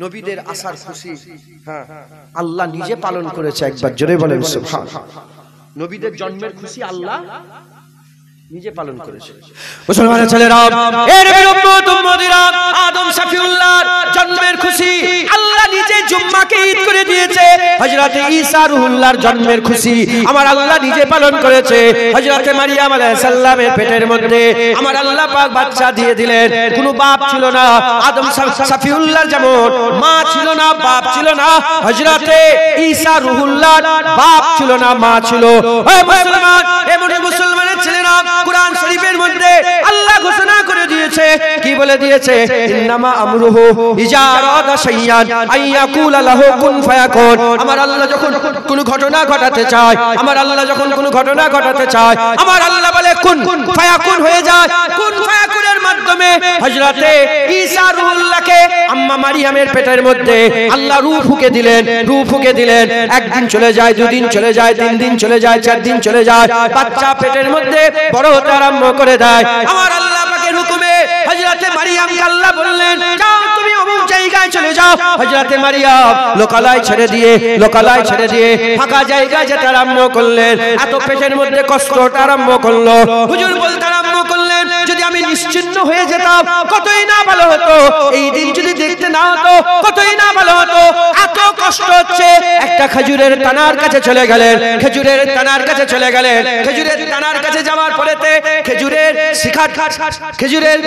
নবীদের আসার খুশি হ্যাঁ আল্লাহ নিজে পালন করেছে। একবার জোরে বলেন সুবহানাল্লাহ। নবীদের জন্মের খুশি আল্লাহ নিজে পালন করেছে। মুসলমানের ছেলেরা, এর উম্মত উম্মতিরা, আদম শফিউল্লাহর জন্মের খুশি আল্লাহ নিজে জুম্মাকে ঈদ করে দিয়েছে। হযরত ঈসা রুহুল্লাহর জন্মের খুশি আমার আল্লাহ নিজে পালন করেছে। হযরত মারিয়াম আলাইহিস সালামের পেটের মধ্যে আমার আল্লাহ পাক বাচ্চা দিয়ে দিলেন। কোনো বাপ ছিল না। আদম শফিউল্লাহর যেমন মা ছিল না, বাপ ছিল না, হযরত ঈসা রুহুল্লাহর বাপ ছিল না, মা ছিল। হে মুসলমান, এমন মুসলমানের ছেলেরা, কুরআন শরীফের মধ্যে আল্লাহ ঘোষণা করে দিয়েছে, কি বলে দিয়েছে? ইন্নামা আমরুহু ইজা আরাদা শাইয়ান আইয়াকুলা লাহু কুন ফায়াকুন। আমার আল্লাহ যখন কোনো ঘটনা ঘটাতে চায়, আমার আল্লাহ যখন কোনো ঘটনা ঘটাতে চায়, আমার আল্লাহ বলে কুন ফায়াকুন হয়ে যায়। কুন ফায়াকুনের মাধ্যমে হযরতে ঈসা রুহুল্লাহকে আম্মা মারিয়ামের পেটের মধ্যে আল্লাহ রূহ ফুঁকে দিলেন, রূহ ফুঁকে দিলেন। একদিন চলে যায়, দুদিন চলে যায়, তিন দিন চলে যায়, চার দিন চলে যায়, বাচ্চা পেটের মধ্যে বড় হতে আরম্ভ করে দেয়। আমার আল্লাহ পাকের হুকুমে হযরতে মারিয়ামকে আল্লাহ বললেন, যাও তুমি অমুক জায়গায় চলে যাও। হযরতে মারিয়াম লোকালয় ছেড়ে দিয়ে, লোকালয় ছেড়ে দিয়ে ফাঁকা জায়গায় যেতে আরম্ভ করলেন। এত পেটের মধ্যে কষ্টটা আরম্ভ করলো। হুজুর বলতে আরম্ভ করলেন, যদি আমি নিশ্চিন্ন হয়ে যেতাম কতই না ভালো হতো। এই দিন যদি দেখতে না হতো কতই না ভালো হতো। এত কষ্ট হচ্ছে। একটা খেজুরের তানার কাছে চলে গেলেন, খেজুরের তানার কাছে চলে গেলেন। খেজুরের তানার কাছে যাওয়ার পরেতে খেজুরের শিখা, খেজুরের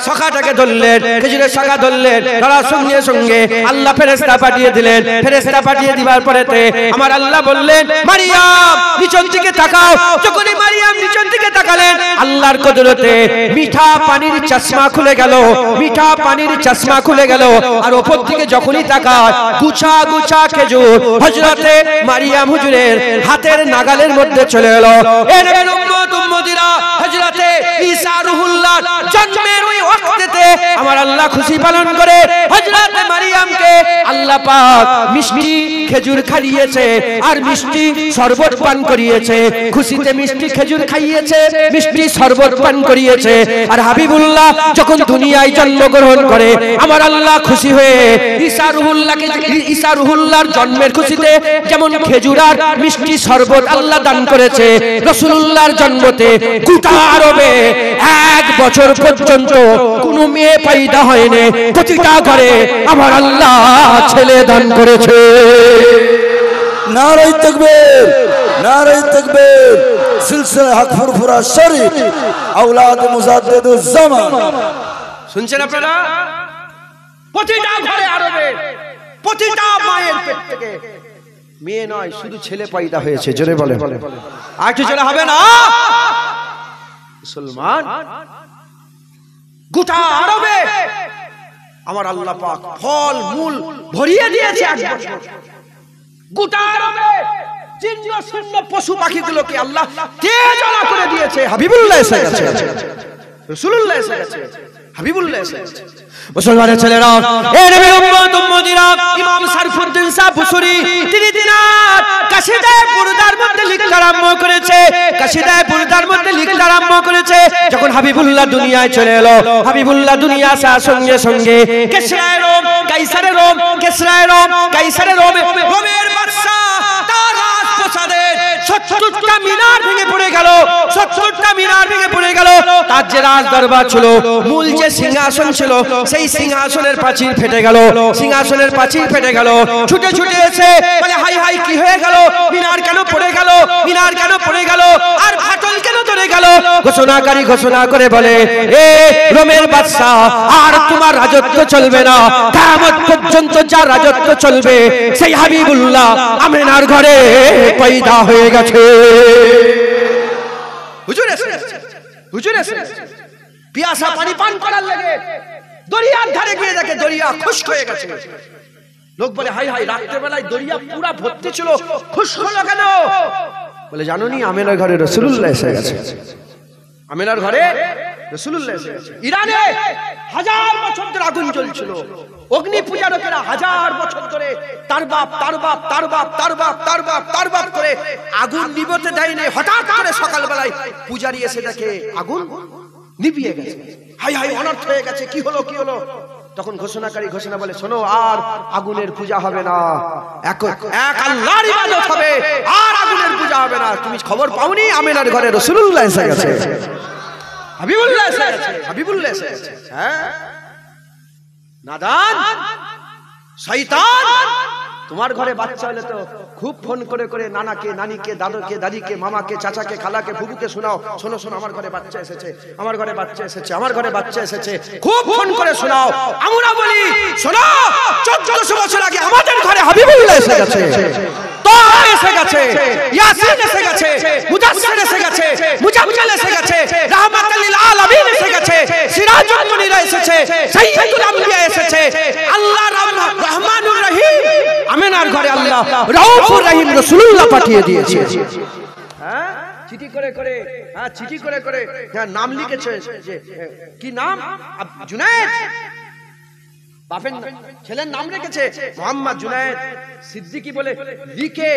শাখাটাকে ধরলেন, খেজুরের শাখা ধরলেন। ধরার সঙ্গে সঙ্গে আল্লাহ ফেরেশতা পাঠিয়ে দিলেন। ফেরেশতা পাঠিয়ে দিবার পরেতে আমার আল্লাহ বললেন, মারিয়াম নিচের দিকে তাকাও। যখনই মারিয়াম নিচের দিকে তাকালেন, আল্লাহর কুদরতে মিঠা পানির চশমা খুলে গেল, মিঠা পানির চশমা খুলে গেল। আর উপর দিকে যখনই তাকায়, গুছা গুছা খেজুর হযরতে মারিয়াম হুজুরের হাতের নাগালের মধ্যে চলে এলো। এর উম্মত উম্মতিরা, হযরতে ঈসা রুহুল্লাহর জন্মের ওই ওয়াক্তেতে আমার আল্লাহ খুশি পালন করে হযরতে মারিয়ামকে আল্লাহ পাক মিষ্টি খেজুর খাইয়েছে আর মিষ্টি শরবত পান করিয়েছে। খুশিতে মিষ্টি খেজুর খাইয়েছে, মিষ্টি শরবত পান করিয়েছে। আর হাবিবুল্লাহ যখন দুনিয়ায় জন্মগ্রহণ করে আমার আল্লাহ খুশি হয়ে ঈসা রুহুল্লাহকে, ঈসা রুহুল্লাহর জন্মের খুশিতে যেমন খেজুর আর মিষ্টি শরবত আল্লাহ দান করেছে, রাসূলুল্লাহর জন্মতে গোটা আরবে 1 বছর পর্যন্ত কোনো মেয়ে পয়দা হয়নি। প্রতিটা ঘরে আমার আল্লাহ ছেলে দান করেছে। নারে তাকবীর, নারে তাকবীর। সিলসিলা হক ফুরফুরা শরীফ আওলাদ মুজাদ্দিদুজ জামান। শুনছেন আপনারা? প্রতিটা ঘরে আরবে প্রতিটা মায়ের পেট থেকে মেয়ে নয় শুধু ছেলে পয়দা হয়েছে। জোরে বলে, আর একটু জোরে হবে না? মুসলমান গোটা আরবে আমার আল্লাহ পাক ফল মূল ভরিয়ে দিয়েছে। 1 বছর গোটা আরবে জিন্ন শূন্য পশু পাখিগুলোকে আল্লাহ তেজলা করে দিয়েছে। হাবিবুল্লাহ এসে গেছে, রাসূলুল্লাহ এসে গেছে, হাবিবুল্লাহ এসে গেছে। মুসলমানের ছেলেরা, এ নবীর উম্মত উম্মতিরা, ইমাম শরফুদ্দিন শাহ বুসরি তিনি দিনাত কাসিদায়ে বুরদার মধ্যে লিখতে আরম্ভ করেছে, কাসিদায়ে বুরদার মধ্যে লিখতে আরম্ভ করেছে। যখন হাবিবুল্লাহ দুনিয়ায় চলে এলো, হাবিবুল্লাহ দুনিয়া আসার সঙ্গে সঙ্গে কিসরায়ে রোম, কাইসারে রোম, কিসরায়ে রোম, কাইসারে রোম, রোমের বাদশা তার রাজপ্রাসাদে 70টা মিনার ভেঙে পড়ে গেল, 70টা মিনার ভেঙে পড়ে গেল। তার যে রাজ দরবার ছিল, মূল যে সিংহাসন ছিল, সেই সিংহাসনের প্রাচীর ফেটে গেল, সিংহাসনের প্রাচীর ফেটে গেল। ছুটে ছুটে এসে বলে, হাই হাই কি হয়ে গেল? মিনার কেন পড়ে গেল? মিনার কেন পড়ে গেল? আর ফাটল কেন ধরে গেল? ঘোষণাকারী ঘোষণা করে বলে, এ রোমের বাদশা, আর তোমার রাজত্ব চলবে না। কিয়ামত পর্যন্ত যা রাজত্ব চলবে সেই হাবিবুল্লাহ আমিনার ঘরে পয়দা হয়ে গেছে। হুজুর এসে গেছে, হুজুর এসে গেছে। পিয়াসা পানি পান করার লাগে দরিয়ার ধারে গিয়ে দেখে দরিয়া খুশক হয়ে গেছে। লোক বলে, হাই হাই রাতের বেলায় দরিয়া পুরা ভর্তি ছিল, খুশক হলো কেন? বলে, জানো নি আমিনার ঘরে রাসূলুল্লাহ এসে গেছে। আমিনার ঘরে রাসূলুল্লাহ এসে গেছে। ইরানে 1000 বছর ধরে আগুন জ্বলছিল। অগ্নি পূজারকেরা 1000 বছর ধরে তার বাপ তার বাপ তার বাপ তার বাপ তার বাপ তার বাপ করে আগুন নিভতে দেয়নি। হঠাৎ করে সকালবেলায় পূজারি এসে দেখে আগুন নিভিয়ে গেছে। হাই হাই অনর্থ হয়ে গেছে। কি হলো কি হলো? তখন ঘোষণাকারী ঘোষণা বলে, শোনো, আর আগুনের পূজা হবে না, এক আল্লাহর ইবাদত হবে, আর আগুনের পূজা হবে না। তুমি খবর পাওনি আমিনার ঘরে রাসূলুল্লাহ এসে গেছে, হাবিবুল্লাহ এসে গেছে, হাবিবুল্লাহ এসে গেছে। হ্যাঁ, নাদান শয়তান, তোমার ঘরে বাচ্চা হলে তো খুব ফোন করে করে নানাকে, নানিকে, দাদুকে, দাদিকে, মামাকে, চাচাকে, খালাকে, ফুফুকে শোনাও, শোনো শোনো আমার ঘরে বাচ্চা এসেছে, আমার ঘরে বাচ্চা এসেছে, আমার ঘরে বাচ্চা এসেছে, খুব ফোন করে শোনাও। আমরা বলি, শোনো, 1400 বছর আগে আমাদের ঘরে হাবিবুল্লাহ এসে গেছে, তাহা এসে গেছে, ইয়াসিন এসে গেছে, মুদাসসির এসে গেছে, মুজাম্মিল এসে গেছে, রাহমাতুল লিল আলামিন এসে গেছে, সিরাজুল মুনিরা এসেছে, সাইয়্যিদুল আম্বিয়া এসেছে, আল্লাহ রহমানুর রহিম আমিনার ঘরে আল্লাহ রাউফুর রহিম রাসূলুল্লাহ পাঠিয়ে দিয়েছে। হ্যাঁ, চিঠি করে করে, হ্যাঁ চিঠি করে করে, হ্যাঁ নাম লিখেছে, যে কি নাম, জুনায়েদ, বাপের ছেলের নাম রেখেছে মোহাম্মদ জুনায়েদ সিদ্দিকী বলে লিখে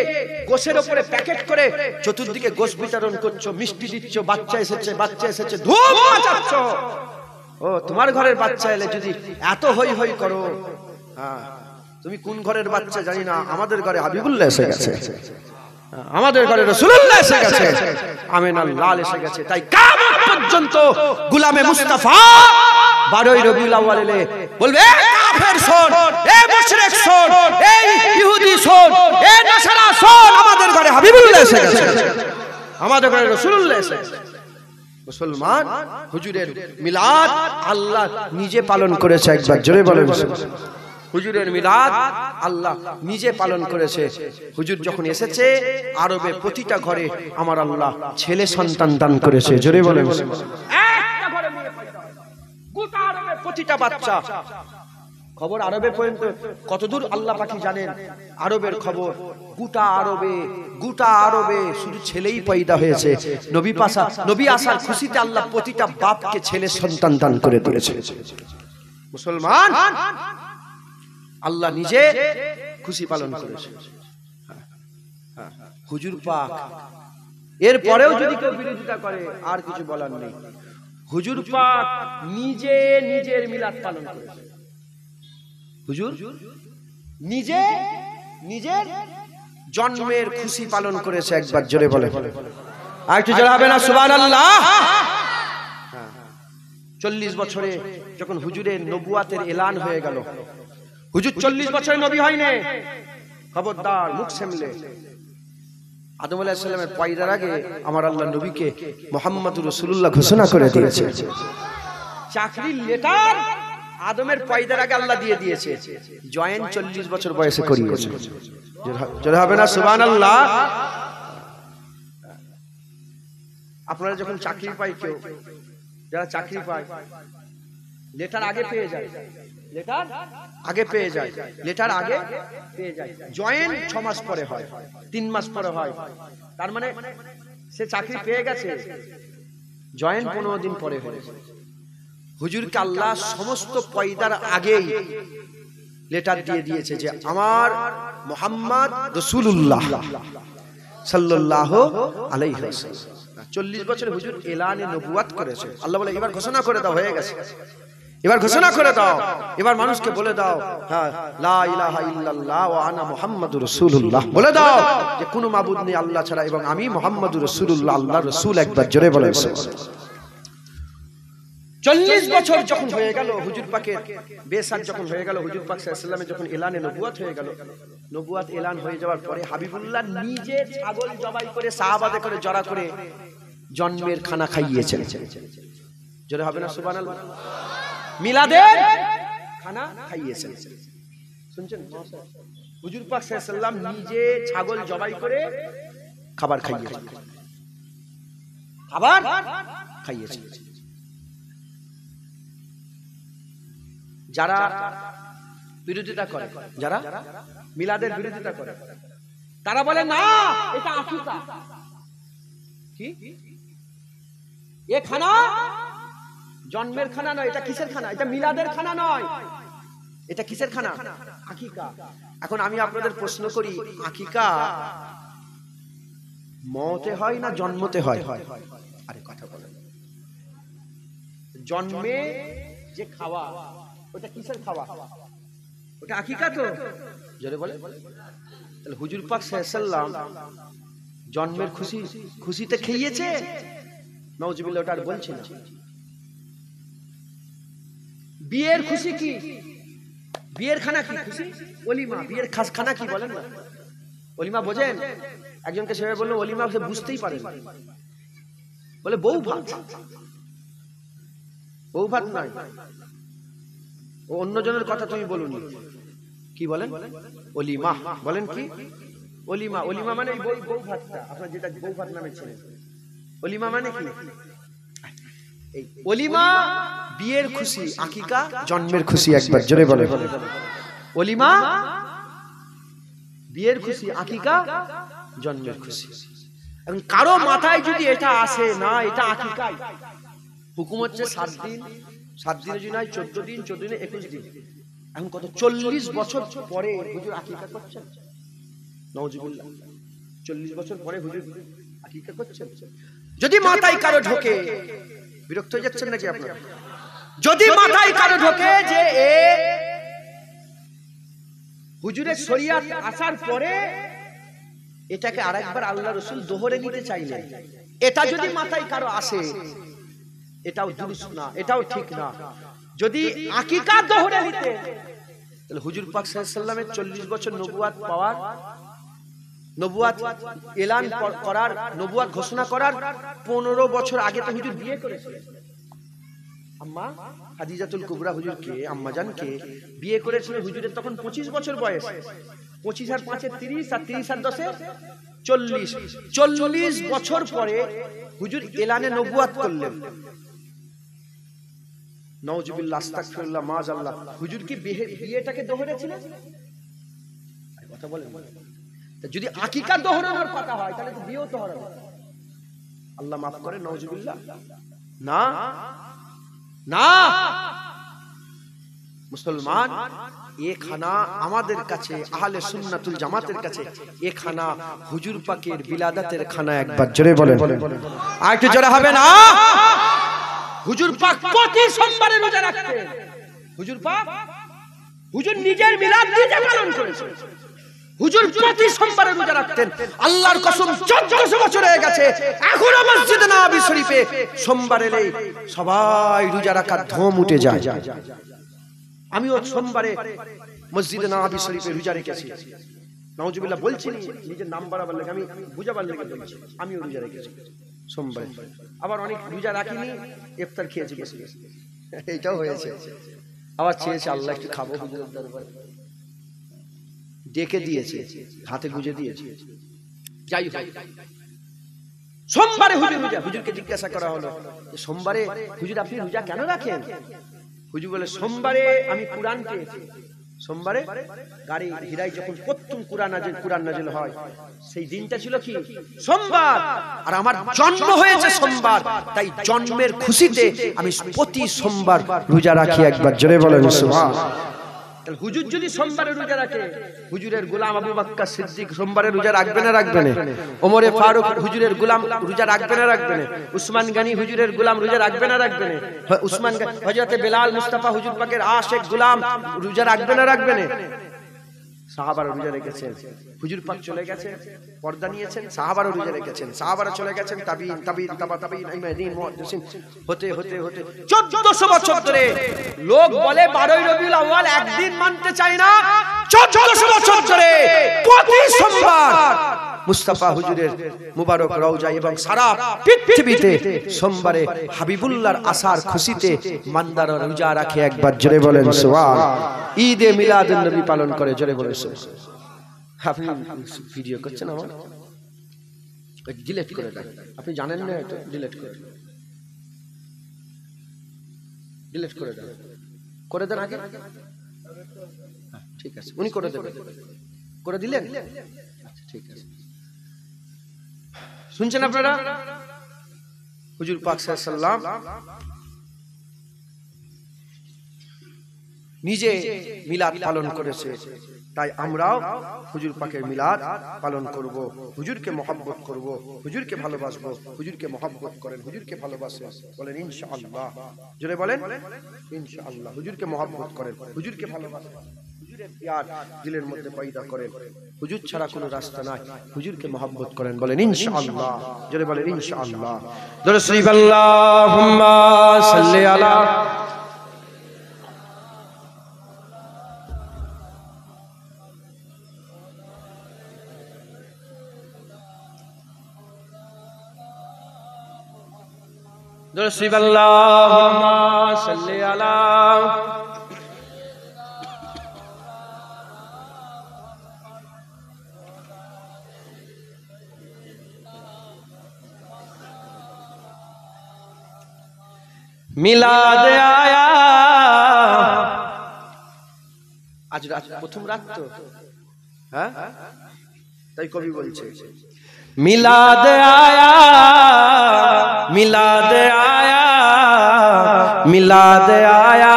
গোশের উপরে প্যাকেট করে চতুর্দিকে গোশ বিতরণ করছো, মিষ্টি দিচ্ছ, বাচ্চা এসেছে, বাচ্চা এসেছে, ধুম মাচাচ্ছ। ও, তোমার ঘরের বাচ্চা এলে যদি এত হই হই করো, হ্যাঁ তুমি কোন ঘরের বাচ্চা জানি না, আমাদের ঘরে হাবিবুল্লাহ এসে গেছে, আমাদের ঘরে রাসূলুল্লাহ এসে গেছে, আমিনার লাল এসে গেছে। তাই কিয়ামত পর্যন্ত গোলামে মুস্তাফা 12ই রবিউল আউয়াল এলে বলবে, এ কাফের শোন, এ মুশরিক শোন, এই ইহুদি শোন, এ নাসারা শোন, আমাদের ঘরে হাবিবুল্লাহ এসে গেছে, আমাদের ঘরে রাসূলুল্লাহ এসে গেছে। মুসলমান, হুজুরের মিলাদ আল্লাহ নিজে পালন করেছে, একবার জোরে বলেন, হুজুরের মিলাদ আল্লাহ নিজে পালন করেছে। হুজুর যখন এসেছে আরবে প্রতিটা ঘরে আমার আল্লাহ ছেলে সন্তান দান করেছে, জোরে বলেন, একটা ঘরে মেয়ে পয়দা, গোটা আরবে প্রতিটা বাচ্চা। খবর আরবে পর্যন্ত কতদূর আল্লাহ পাকি জানেন, আরবের খবর, গোটা আরবে শুধু ছেলেই পয়দা হয়েছে। নবী আসার খুশিতে আল্লাহ প্রতিটা বাপকে ছেলে সন্তান দান করে দিয়েছে। মুসলমান, আল্লাহ নিজে খুশি পালন করেছে। হুজুর পাক এর পরেও যদি কেউ বিরোধিতা করে আর কিছু বলার নেই। হুজুর পাক নিজে নিজের মিলাদ পালন করেছে। হুজুর নিজে নিজের জন্মের খুশি পালন করেছে, একবার জোরে বলে, আর একটু জোরে হবে না সুবহানাল্লাহ। 40 বছরে যখন হুজুরের নবুয়াতের এলান হয়ে গেল, হুজুর 40 বছরে নবী হয়নি, খবরদার মুখ সামলে। আদম আলাইহিস সালামের পয়দার আগে আমার আল্লাহ নবীকে মুহাম্মদুর রাসূলুল্লাহ ঘোষণা করে দিয়েছে। চাকরির লেটার আদমের পয়দার আগে আল্লাহ দিয়ে দিয়েছে, জয়েন 40 বছর বয়সে করিয়েছে, জোরে হবে না সুবহানাল্লাহ। আপনারা যখন চাকরি পাই, কেউ যারা চাকরি পায় লেটার আগে পেয়ে যায়, লেটার আগে পেয়ে যায়, লেটার আগে পেয়ে যায়, জয়েন 6 মাস পরে হয়, 3 মাস পরে হয়, তার মানে সে চাকরি পেয়ে গেছে, জয়েন 15 দিন পরে হয়েছে। হুজুরকে আল্লাহ সমস্ত পয়দার আগেই লেটার দিয়ে দিয়েছে যে আমার মুহাম্মদ রাসূলুল্লাহ সাল্লাল্লাহু আলাইহি ওয়াসাল্লাম 40 বছর হুজুর এলানে নবুয়াত করেছে। আল্লাহ বলে, এবার ঘোষণা করে দাও, হয়ে গেছে, এবার ঘোষণা করে দাও, এবার মানুষকে বলে দাও, হ্যাঁ লা ইলাহা ইল্লাল্লাহ ওয়া আনা মুহাম্মাদুর রাসূলুল্লাহ, বলে দাও যে কোনো মাবুদ নেই আল্লাহ ছাড়া এবং আমি মুহাম্মাদুর রাসূলুল্লাহ, আল্লাহর রাসূল, একবার জোরে বলেন। 40 বছর যখন হয়ে গেল হুজুর পাকের বেসাত, যখন হয়ে গেল হুজুর পাক সাল্লাল্লাহু আলাইহি ওয়াসাল্লামের যখন এলানে নবুয়াত হয়ে গেল, নবুয়াত এলান হয়ে যাওয়ার পরে হাবিবুল্লাহ নিজে ছাগল জবাই করে সাহাবাদের করে জড়া করে জন্মের খানা খাইয়েছেন, জোরে হবে না সুবহানাল্লাহ। মিলাদের খানা খাইয়েছেন, শুনছেন? হুজুর পাক সাল্লাল্লাহু আলাইহি ওয়াসাল্লাম নিজে ছাগল জবাই করে খাবার খাইয়েছেন, খাবার খাইয়েছেন। যারা বিরোধিতা করে, যারা মিলাদের বিরোধিতা করে, তারা বলে না এটা আকিকা। কি এ খানা জন্মের খানা নয়, এটা কিসের খানা? এটা মিলাদের খানা নয়, এটা কিসের খানা? আকিকা। এখন আমি আপনাদের প্রশ্ন করি, আকিকা মতে হয় না জন্মতে হয়? আরে কথা বলেন। জন্মে যে খাওয়া ওটা কিসের খাওয়া? ওটা আকিকা তো, জোরে বলে। তাহলে হুজুর পাক সাল্লাল্লাহু আলাইহি ওয়াসাল্লাম জন্মের খুশিতে খেয়েছে, নাউজুবিল্লাহ, ওটা আর বলছি না। বিয়ের খুশি কি? বিয়ের খানা কি? খুশি ওলিমা। বিয়ের খানা কি বলেন না? ওলিমা বোঝেন? একজনকে সেভাবে বললো ওলিমা, সে বুঝতেই পারে না, বলে বউ ভাত। বউ ভাত নাই, ও অন্যজনের কথা তুমি বলুনি। কি বলেন? ওলিমা বলেন। কি ওলিমা? ওলিমা মানে বউ ভাতটা, আপনার যেটা বউ ভাত নামে ছিলেন। ওলিমা মানে কি? এই ওলিমা বিয়ের খুশি, আকিকা জন্মের খুশি। একবার জোরে বলে। ওলিমা বিয়ের খুশি, আকিকা জন্মের খুশি। এখন কারো মাথায় যদি এটা আসে না এটা আকিকা, হুকুম হচ্ছে 7 দিন, 7 দিনে যদি নয় 14 দিন, 14 দিনে 21 দিন। এখন কত 40 বছর পরে হুজুর আকিকা করছেন। নাউজুবিল্লাহ, 40 বছর পরে হুজুর আকিকা করছেন। যদি মাথায় কারো ঢোকে, বিরক্ত হয়ে যাচ্ছেন নাকি আপনারা? যদি মাথায় কারো ঢোকে যে এ হুজুরের শরিয়াত আসার পরে এটাকে আরেকবার আল্লাহ রাসূল দোহরে নিতে চাইলেন, এটা যদি মাথায় কারো আসে, এটাও দুরুস্ত না, এটাও ঠিক না। যদি আকিকা দোহরে নিতে, তাহলে হুজুর পাক সাল্লাল্লাহু আলাইহি ওয়াসাল্লামের 40 বছর নবুয়াত পাওয়ার, নবুয়াত এলান করার, নবুয়াত ঘোষণা করার 15 বছর আগে তো হুজুর বিয়ে করেছিলেন। আম্মা খাদিজাতুল কুবরা হুজুরকে, আম্মা জানকে বিয়ে করেছিলেন। হুজুরের তখন 25 বছর বয়স। 25 আর 5 এ 30, আর 30 আর 10 এ 40। 40 বছর পরে হুজুর এলানে নবুয়াত করলেন। নাউজুবিল্লাহ, আস্তাগফিরুল্লাহ, মাআযাল্লাহ। হুজুর কি বিয়েটাকে দোহরেছিলেন? কথা বলেন। যদি আকিকা দোহরানোর কথা হয় তাহলে তো বিয়েও তো হবে। আল্লাহ মাফ করে, নাউজুবিল্লাহ। না না, মুসলমান, এ খানা আমাদের কাছে, আহলে সুন্নাতুল জামাতের কাছে এ খানা হুজুর পাকের বিলাদাতের খানা। একবার জোরে বলেন। আর একটু জোরে হবে না? হুজুর পাক প্রতি সোমবারে রোজা রাখতেন। হুজুর পাক, হুজুর নিজের মিলাদ নিজে পালন করেছেন। হুজুর প্রতি সোমবারে রোজা রাখতেন। আল্লাহর কসম 1400 বছর হয়ে গেছে, এখনো মসজিদে নববী শরীফে সোমবার এলেই সবাই রোজা রাখার ধুম উঠে যায়। আমিও সোমবারে মসজিদে নববী শরীফে রোজা রেখেছি। নাউজুবিল্লাহ বলছি, নিজের নাম বাড়াবার লাগে, আমি বুঝাবার লাগে বলছি, আমিও রোজা রেখেছি সোমবারে। আবার অনেক রোজা রাখিনি, ইফতার খেয়েছি বসে বসে, এইটাও হয়েছে। আবার চেয়েছে আল্লাহ একটু খাবো, হুজুরের দরবারে ডেকে দিয়েছে, হাতে গুজে দিয়েছে। যাই হোক, সোমবারে হুজুর রোজা। হুজুরকে জিজ্ঞাসা করা হলো, সোমবারে হুজুর আপনি রোজা কেন রাখেন? হুজুর বলে, সোমবারে আমি কুরআন পেয়েছি। সোমবারে গাড়ি হিরাই যখন প্রথম কুরআন নাজিল হয়, সেই দিনটা ছিল কি? সোমবার। আর আমার জন্ম হয়েছে সোমবার, তাই জন্মের খুশিতে আমি প্রতি সোমবার রোজা রাখি। একবার জোরে বলেন সুবহানাল্লাহ। হুজুর যদি সোমবারে রোজা রাখে, হুজুরের গোলাম আবু বকর সিদ্দিক সোমবারে রোজা রাখবে না রাখবে না? ওমরে ফারুক হুজুরের গোলাম রোজা রাখবে না রাখবে না? উসমান গনি হুজুরের গোলাম রোজা রাখবে না রাখবে না? উসমান গনি, হযরতে বেলাল মুস্তাফা হুজুর পাকের আশিক গোলাম রোজা রাখবে না রাখবে না? সাহাবারা রোজা রেখেছেন। হুজুর পাক চলে গেছে, পর্দা নিয়েছেন, সাহাবারা রোজা রেখেছেন। সাহাবারা চলে গেছেন, তাবিঈন, তাবা তাবিঈন, ইমামিন, মুহাদ্দিসিন, হতে হতে হতে 1400 বছর ধরে লোক বলে 12ই রবিউল আউয়াল একদিন মানতে চায় না। 1400 বছর ধরে প্রতি সোমবার মুস্তাফা হুজুরের মুবারক রওজা এবং সারা পৃথিবীতে সোমবারে হাবিবুল্লাহর আসার খুশিতে মান্দারা রোজা রাখে। একবার জোরে বলেন সুবহানাল্লাহ। ঈদে মিলাদুন নবী পালন করে, জোরে বলেন সুবহানাল্লাহ। আপনি ভিডিও করছেন, আমার ডিলিট করে দেন। আপনি জানেন না এটা, ডিলিট করে দেন, ডিলিট করে দেন, করে দেন আগে। ঠিক আছে, উনি করে দেবেন। করে দিলেন? আচ্ছা ঠিক আছে। শুনছেন আপনারা? হুজুর পাক সাল্লাল্লাহু আলাইহি ওয়াসাল্লাম নিজে মিলাদ পালন করেছে, তাই আমরাও হুজুর পাকের মিলাদ পালন করব, হুজুরকে মহব্বত করব, হুজুরকে ভালোবাসবো। হুজুরকে মহব্বত করেন, হুজুরকে ভালোবাসেন, বলেন ইনশাআল্লাহ। জোরে বলেন ইনশাআল্লাহ। হুজুরকে মহব্বত করেন, হুজুরকে ভালোবাসেন, হুজুরের প্যার দিলের মধ্যে পয়দা করেন। হুজুর ছাড়া কোনো রাস্তা নাই, হুজুরকে মহব্বত করেন, বলেন ইনশাআল্লাহ। জোরে বলেন ইনশাআল্লাহ। জোরে শরীফ আল্লাহুম্মা সাল্লি আলা شریف اللہم صلی علی মিলাদ আয়া। আজ রাত প্রথম রাত তো, হ্যাঁ, তাই কবি বলছে মিলাদ আয়া, মিলাদ আয়া, মিলাদ আয়া,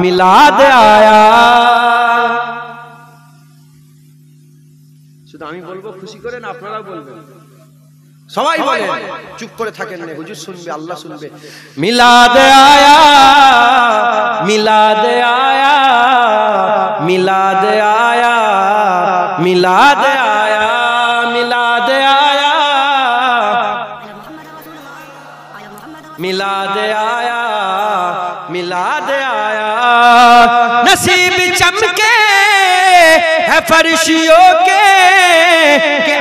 মিলাদ আয়া। শুধু আমি বলবো খুশি করে না, আপনারাও বলবেন, সবাই বলেন, চুপ করে থাকেন না, হুজুর শুনবে, আল্লাহ শুনবে। মিলাদ আয়া, মিলাদ আয়া, মিলাদ আয়া, মিলাদ আয়া, মিলাদ আয়া, मिलाद आया, मिलाद आया। नसीब चमके है फर्शियों के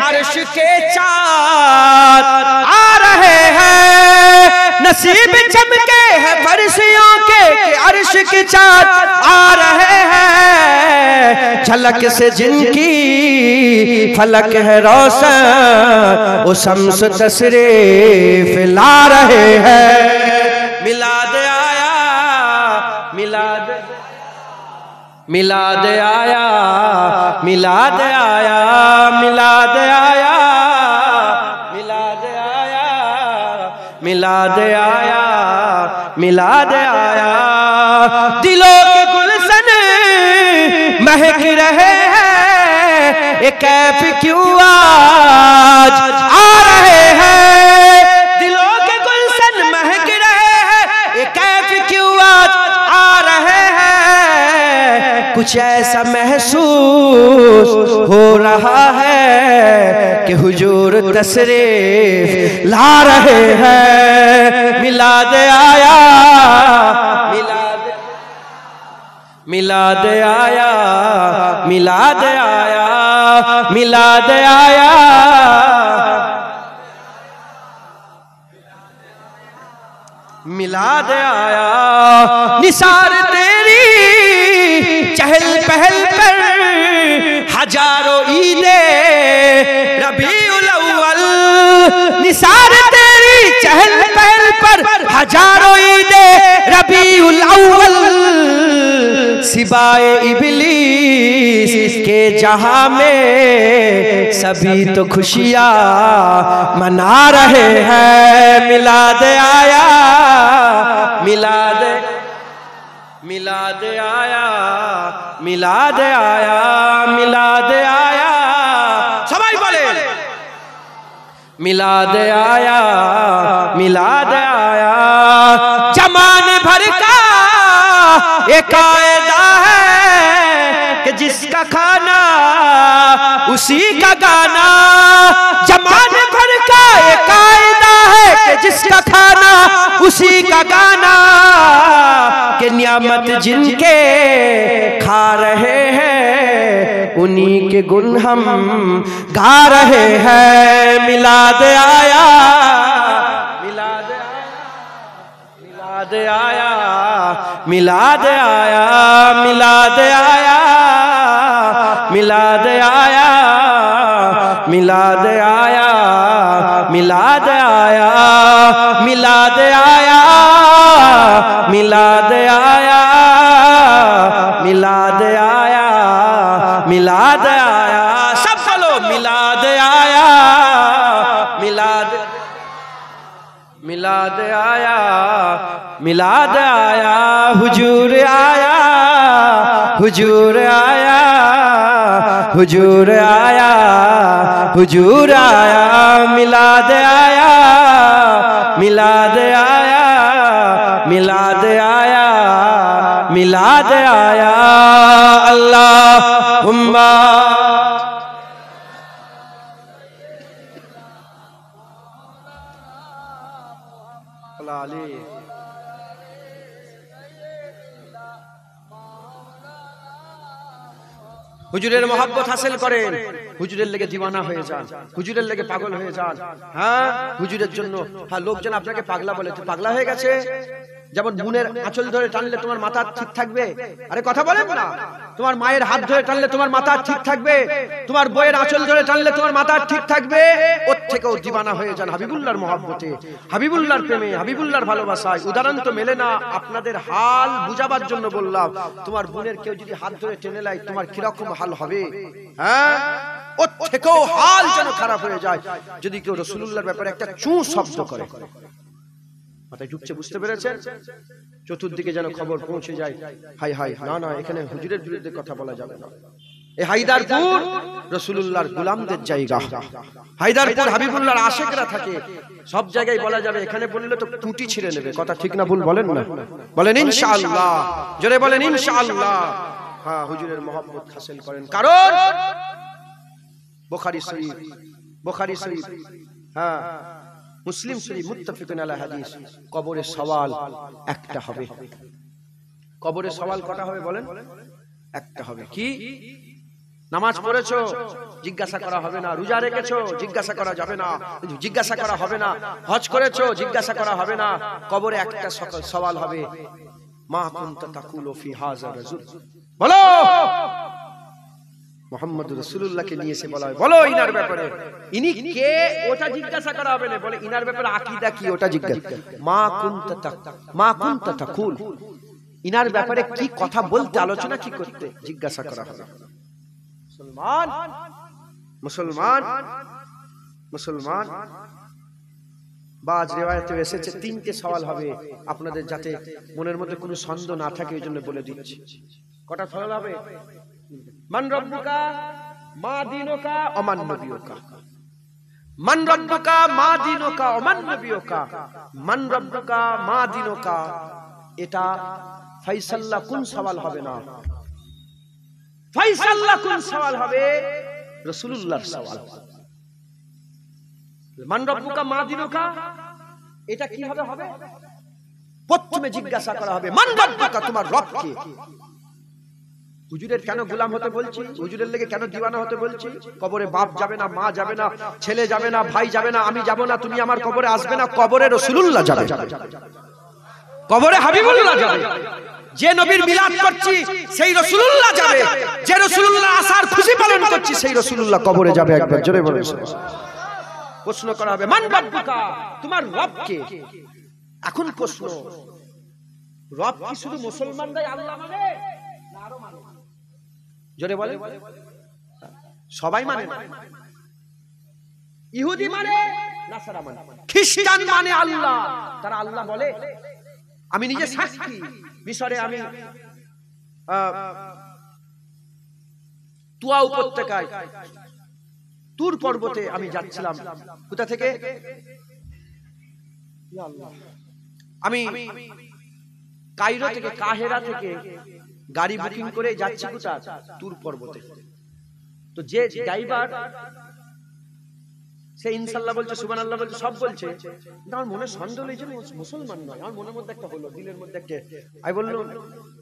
अर्श के चाँद आ रहे हैं। नसीब चमके है फर्शियों के अर्श के चाँद आ रहे हैं। झलक से जिनकी फलक है रोशन, वो शम्स तशरीफ ला रहे हैं। मिलाद आया, मिलाद, मिलाद आया, मिलाद आया, मिलाद आया, मिलाद आया, मिलाद आया, मिलाद आया। दिलों के गुलशन महक रहे हैं, ये कैफ क्यों आज आ रहे हैं। दिलों के गुलशन महक रहे हैं, ये कैफ क्यों आज आ रहे हैं। कुछ ऐसा महसूस हो रहा है कि हुजूर तशरीफ ला रहे हैं। मिलाद आया, मिलाद, मिलाद आया, मिलाद आया, मिलाद आया, मिलाद आया। निसार तेरी चहल पहल पर हजारों ईदे रबीउल अव्वल। निसार तेरी चहल पहल पर हजारों ईदे रबीउल अव्वल। सिवाय इबलीस के जहां में सभी तो खुशियां मना रहे हैं। मिलाद आया, मिलाद, मिलाद आया, मिलाद आया, मिलाद आया। सबाई बोले मिलाद आया, मिलाद आया। जमाने भर का एक कायदा है कि जिसका खाना उसी का गाना। जमाने भर का एक कायदा है कि जिसका खाना उसी का गाना। कि नियामत जिनके खा रहे हैं, उन्हीं के गुण हम गा रहे हैं। मिलाद आया, मिलाद आया, मिलाद आया, मिलाद आया, मिलाद आया, मिलाद आया, मिलाद आया, मिलाद आया, मिलाद आया, मिलाद आया, मिलाद आया। सब बोलो मिलाद आया, मिलाद, मिलाद आया, मिलाद आया, हुजूर आया, हुजूर आया, हुजूर आया, हुजूर आया, मिलाद आया, मिलाद आया, मिलाद आया, मिलाद आया। अल्लाहुम्मा হুজুরের মহব্বত হাসিল করেন, হুজুরের লেগে দিওয়ানা হয়ে যান, হুজুরের লেগে পাগল হয়ে যান। হ্যাঁ, হুজুরের জন্য। হ্যাঁ, লোকজন আপনাকে পাগলা বলে, তুই পাগলা হয়ে গেছে। যেমন বোনের আঁচল ধরে টানলে তোমার মাথা ঠিক থাকবে, আরে কথা বলেন না। তোমার মায়ের হাত ধরে টানলে তোমার মাথা ঠিক থাকবে, তোমার বইয়ের আঁচল ধরে টানলে তোমার মাথা ঠিক থাকবে। ওর থেকেও দিওয়ানা হয়ে যান হাবিবুল্লাহর মহব্বতে, হাবিবুল্লাহর প্রেমে, হাবিবুল্লাহর ভালোবাসায়। উদাহরণ তো মেলে না, আপনাদের হাল বুঝাবার জন্য বললাম। তোমার বোনের কেউ যদি হাত ধরে টেনে নেয়, তোমার কিরকম হাল হবে? হ্যাঁ, ওর থেকেও হাল যেন খারাপ হয়ে যায় যদি কেউ রাসূলুল্লাহর ব্যাপারে একটা চুঁ শব্দ করে। মাথায় ঢুকছে, বুঝতে পেরেছেন? চতুর্দিকে যেন খবর পৌঁছে যায়, হাই হাই, না না, এখানে হুজুরের বিরুদ্ধে কথা বলা যাবে না। এই হায়দারপুর রাসূলুল্লাহর গোলামদের জায়গা, হায়দারপুর হাবিবুল্লাহর আশিকরা থাকে। সব জায়গায় বলা যাবে, এখানে বললে তো টুটি ছিঁড়ে নেবে। কথা ঠিক না ভুল বলেন না? বলেন ইনশাআল্লাহ, জোরে বলেন ইনশাআল্লাহ। হ্যাঁ, হুজুরের মহব্বত হাসিল করেন, কারণ বুখারী শরীফ, বুখারী শরীফ, হ্যাঁ, মুসলিম শরীফ, মুত্তাফিকুন আলা হাদিস। কবরের সওয়াল একটা হবে। কবরের সওয়াল কটা হবে বলেন? একটা হবে। কি? নামাজ পড়েছো, জিজ্ঞাসা করা হবে না। রোজা রেখেছো, জিজ্ঞাসা করা যাবে না, জিজ্ঞাসা করা হবে না। হজ করেছো, জিজ্ঞাসা করা হবে না। কবরে একটা সওয়াল হবে, মা কুনতা তাকুলু ফি হাযা রাজুল। বলো, মুহাম্মদ রাসূলুল্লাহকে নিয়ে এসে বলা হয়, বলো ইনার ব্যাপারে, ইনি কে, ওটা জিজ্ঞাসা করা হবে না। বলে ইনার ব্যাপারে আকীদা কি, ওটা জিজ্ঞাসা। মা কুনতা তাকুল, ইনার ব্যাপারে কি কথা বলতে, আলোচনা কি করতে, জিজ্ঞাসা করা হবে। মুসলমান, মুসলমান, মুসলমান। বাজ রিওয়ায়াতে এসেছে তিনটে সওয়াল হবে আপনাদের, যাতে মনের মধ্যে কোনো সন্দেহ না থাকে, এই জন্য বলে দিচ্ছি। কটা সওয়াল হবে? মান রব্বুকা, মা দীনুকা, ওমান নবিয়ুকা। মান রব্বুকা, মা দীনুকা, ওমান নবিয়ুকা। মান রব্বুকা, মা দীনুকা, এটা ফয়সালা কোন সওয়াল হবে না, ফয়সালা কোন সওয়াল হবে? রাসূলুল্লাহর সওয়াল। মান রব্বুকা, মা দীনুকা, এটা কি হবে? হবে প্রথমে জিজ্ঞাসা করা হবে, মান রব্বুকা, তোমার রব কে? হুজুরের কেন গোলাম হতে বলছি, হুজুরের লেগে কেন দিওয়ানা হতে বলছি? কবরে বাপ যাবে না, মা যাবে না, ছেলে যাবে না, ভাই যাবে না, আমি যাব না, তুমি আমার কবরে আসবে না। কবরে রাসূলুল্লাহ যাবে, কবরে হাবিবুল্লাহ যাবে। যে নবীর মিলাদ করছি সেই রাসূলুল্লাহ যাবে, যে রাসূলুল্লাহ আসার খুশি পালন করছি সেই রাসূলুল্লাহ কবরে যাবে। একবার জোরে বলেন। প্রশ্ন করা হবে, মান রব্বুকা, তোমার রব কে? এখন প্রশ্ন, রব কি শুধু মুসলমানরাই আল্লাহ মানে না আরো মানে? জোরে বলেন। সবাই মানে না। ইহুদি মানে, নাসারা মানে, খ্রিস্টান মানে আল্লাহ। তারা আল্লাহ বলে। আমি নিজে সাক্ষী, মিশরে আমি তুয়া উপত্যকায় তুর পর্বতে আমি যাচ্ছিলাম। কোথা থেকে? আমি কায়রো থেকে, কাহেরা থেকে গাড়ি বুকিং করে যাচ্ছি কোথা? তুর পর্বতে। তো যে ড্রাইভার, সে ইনশাআল্লাহ বলছে, সুবহানাল্লাহ বলছে, সব বলছে, কিন্তু আমার মনে সন্দেহ হয়েছে মুসলমান নয়। আমার মনের মধ্যে একটা হলো, দিলের মধ্যে একটা। আমি বললাম,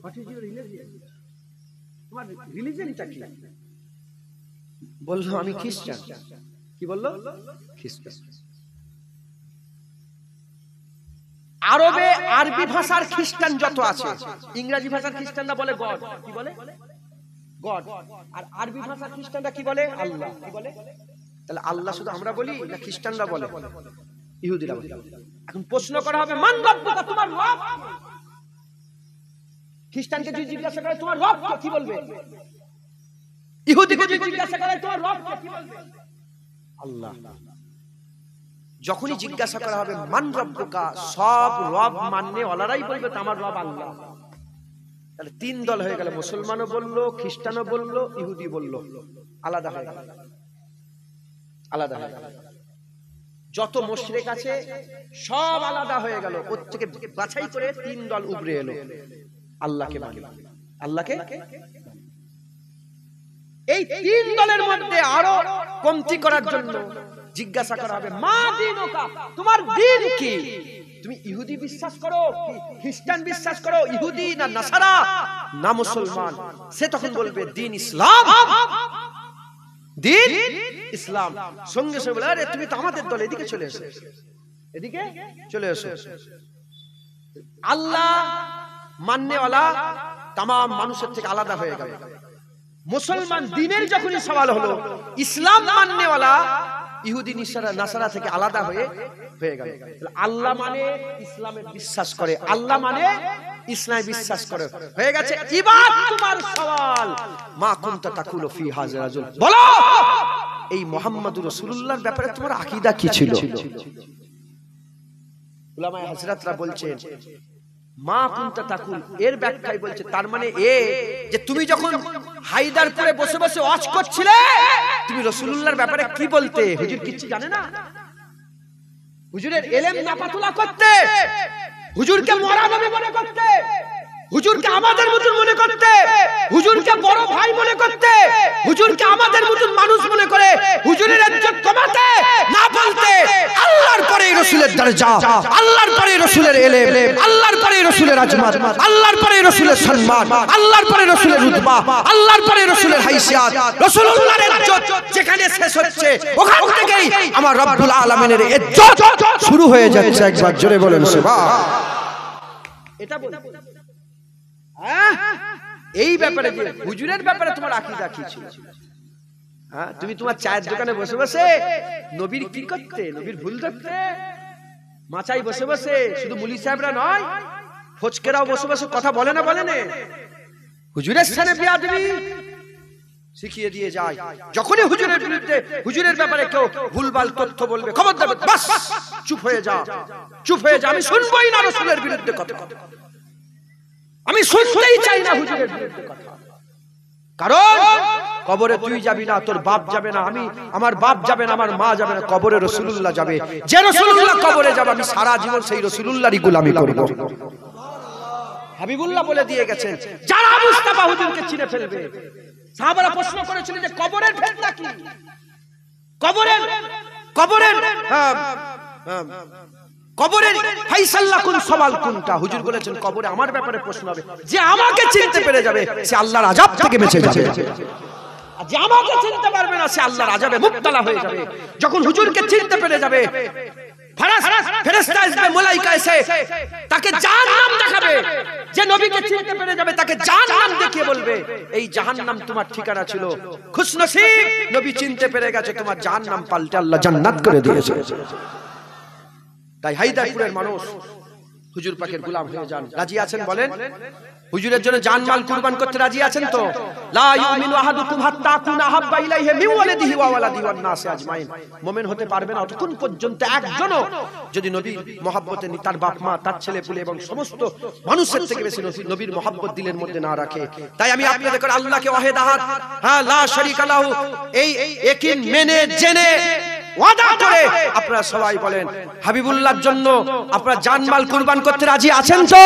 হোয়াট ইজ ইউর রিলিজিয়ন? তোমার রিলিজিয়নটা কি? বললো, আমি খ্রিস্টান। কি বললো? খ্রিস্টান। আরবে আরবি ভাষার খ্রিস্টান যত আছে, ইংরেজি ভাষার খ্রিস্টানরা বলে গড। কি বলে? গড। আর আরবি ভাষার খ্রিস্টানরা কি বলে? আল্লাহ। কি বলে? তাহলে আল্লাহ শুধু আমরা বলি না খ্রিস্টানরা বলে? ইহুদিরা বলে। এখন প্রশ্ন করা হবে, মান রব্বুকা, তোমার রব? খ্রিস্টানকে যদি জিজ্ঞাসা করে তোমার রব কে, কি বলবে? ইহুদিকে যদি জিজ্ঞাসা করে তোমার রব কে, কি বলবে? আল্লাহ। যখনই জিজ্ঞাসা করা হবে মান রব্বুকা, সব রব মাননে ওলারাই বলবে আমার রব আল্লাহ। তাহলে তিন দল হয়ে গেল, মুসলমানও বললো, খ্রিস্টানও বললো, ইহুদি বললো, আলাদা হয়ে গেল, আলাদা হয়ে গেল। যত মুশরিক আছে সব আলাদা হয়ে গেল, ওর থেকে বাছাই করে তিন দল উবরে এলো, আল্লাহকে মানে, আল্লাহকে। এই তিন দলের মধ্যে আরো কমতি করার জন্য জিজ্ঞাসা করা হবে মা দীনুকা, তোমার দিন কি? তুমি ইহুদি বিশ্বাস করো, খ্রিস্টান বিশ্বাস করো, ইহুদি না নাসারা না মুসলমান? সে তখন বলবে দিন ইসলাম, দিন ইসলাম। সঙ্গে সঙ্গে বলে আরে তুমি তো আমাদের দল, এদিকে চলে এসো, এদিকে চলে এসো। আল্লাহ মাননেওয়ালা তাম মানুষের থেকে আলাদা হয়ে গেল। মুসলমান দিনের যখনই সওয়াল হলো, ইসলাম মাননেওয়ালা ইহুদি নাসারা থেকে আলাদা হয়ে গেল। আল্লাহ মানে ইসলামে বিশ্বাস করে, আল্লাহ মানে ইসলামে বিশ্বাস করে, হয়ে গেছে। এবার তোমার সওয়াল মা কুনতা তাকুলু ফি হাযা রাজুল, বলো এই মুহাম্মদুর রাসূলুল্লাহর ব্যাপারে তোমার আকীদা কি ছিল? উলামায়ে হযরতরা বলছেন মা কুনতা তাকুল, এর ব্যাখ্যায় বলছে তার মানে এ যে তুমি যখন হায়দারপুরে বসে বসে ওয়াজ করছিলে, তুমি রাসূলুল্লাহর ব্যাপারে কি বলতে? হুজুর কিছু জানে না, হুজুরের ইলম নাপাতুলা করতে, হুজুরকে মরা নবী মনে করতে, হুজুরকে আমাদের মতন মনে করতে, হুজুরকে বড় ভাই মনে করতে, হুজুরকে আমাদের মতন মানুষ মনে করে হুজুরের ইজ্জত কমাতে না বলতে আল্লাহর পরে রাসূলের দরজা, আল্লাহর পরে রাসূলের ইলম, আল্লাহর পরে রাসূলের আজমত, আল্লাহর পরে রাসূলের সম্মান, আল্লাহর পরে রাসূলের রুতবা, আল্লাহর পরে রাসূলের হাইসিয়াত, রাসূলুল্লাহর ইজ্জত যেখানে শেষ হচ্ছে ওখান থেকেই আমার রব্বুল আলামিনের ইজ্জত শুরু হয়ে যাচ্ছে। একবার জোরে বলেন সুবহান। এটা বল এই ব্যাপারে যে হুজুরের ব্যাপারে তোমার আকীদা কি ছিল? হ্যাঁ, তুমি তোমার চায়ের দোকানে বসে বসে নবীর কি করতে, নবীর ভুল ধরতে, মাচাই বসে বসে, শুধু মুলি সাহেবরা নয় ফচকেরাও বসে বসে কথা বলে না, বলে না, হুজুরের সামনে বেয়াদবি শিখিয়ে দিয়ে যায়। যখনই হুজুরের বিরুদ্ধে, হুজুরের ব্যাপারে কেউ ভুলভাল তথ্য বলবে, খবরদার বাস চুপ হয়ে যা, চুপ হয়ে যা, আমি শুনবই না রাসূলের বিরুদ্ধে কথা, আমি শুনতেই চাই না হুজুরের বিরুদ্ধে কথা। কারণ কবরে তুই যাবি না, তোর বাপ যাবে না, আমি আমার বাপ যাবে না, আমার মা যাবে না, কবরে রাসূলুল্লাহ যাবে। যে রাসূলুল্লাহ কবরে যাবে আমি সারা জীবন সেই রাসূলুল্লাহরই গোলামি করব। হাবিবুল্লাহ বলে দিয়ে গেছেন যারা মুস্তাফা হুজুরকে চিনে ফেলবে। সাহাবারা প্রশ্ন করেছিলেন যে কবরের ফিতনা কি? কবরের কবরের ফাইসাল্লা কোন সওয়াল কোনটা? হুজুর বলেছেন কবরে আমার ব্যাপারে প্রশ্ন হবে, যে আমাকে চিনতে পেরে যাবে সে আল্লাহর আযাব থেকে বেঁচে যাবে, আর যে আমাকে চিনতে পারবে না সে আল্লাহর আযাবে মুবতালা হয়ে যাবে। যখন হুজুরকে চিনতে পেরে যাবে, ফেরেশতা আসবে, মালায়েকা এসে তাকে জাহান্নাম দেখাবে। যে নবীকে চিনতে পেরে যাবে তাকে জাহান্নাম দেখিয়ে বলবে এই জাহান্নাম তোমার ঠিকানা ছিল, খুশনসিব নবী চিনতে পেরে গেছে, তোমার জাহান্নাম পাল্টে আল্লাহ জান্নাত করে দিয়েছে। তাই হায়দারপুরের মানুষ হুজুর পাকের গোলাম হয়ে যান। রাজি আছেন বলেন? হুজুরের জন্য জানমাল কুরবান করতে রাজি আছেন তো? লা ইউমিনু আহাদুকুম হাত্তা কুনা হাব্বা ইলাইহি মিন ওয়ালিদিহি ওয়া ওয়ালাদিহি ওয়ান নাসি আজমাইন। মুমিন হতে পারবে না ততক্ষণ পর্যন্ত একজনও যদি নবীর মহব্বতে তার বাপ মা, তার ছেলে পুলে এবং সমস্ত মানুষের থেকে বেশি নবীর মহব্বত দিলের মধ্যে না রাখে। তাই আমি আপনাদের করে আল্লাহকে ওয়াহিদ আহাদ, হ্যাঁ লা শারীকা লাহু, এই একই মেনে জেনে ওয়াদা করে আপনারা সবাই বলেন হাবিবুল্লাহর জন্য আপনারা জানমাল কুরবান করতে রাজি আছেন তো?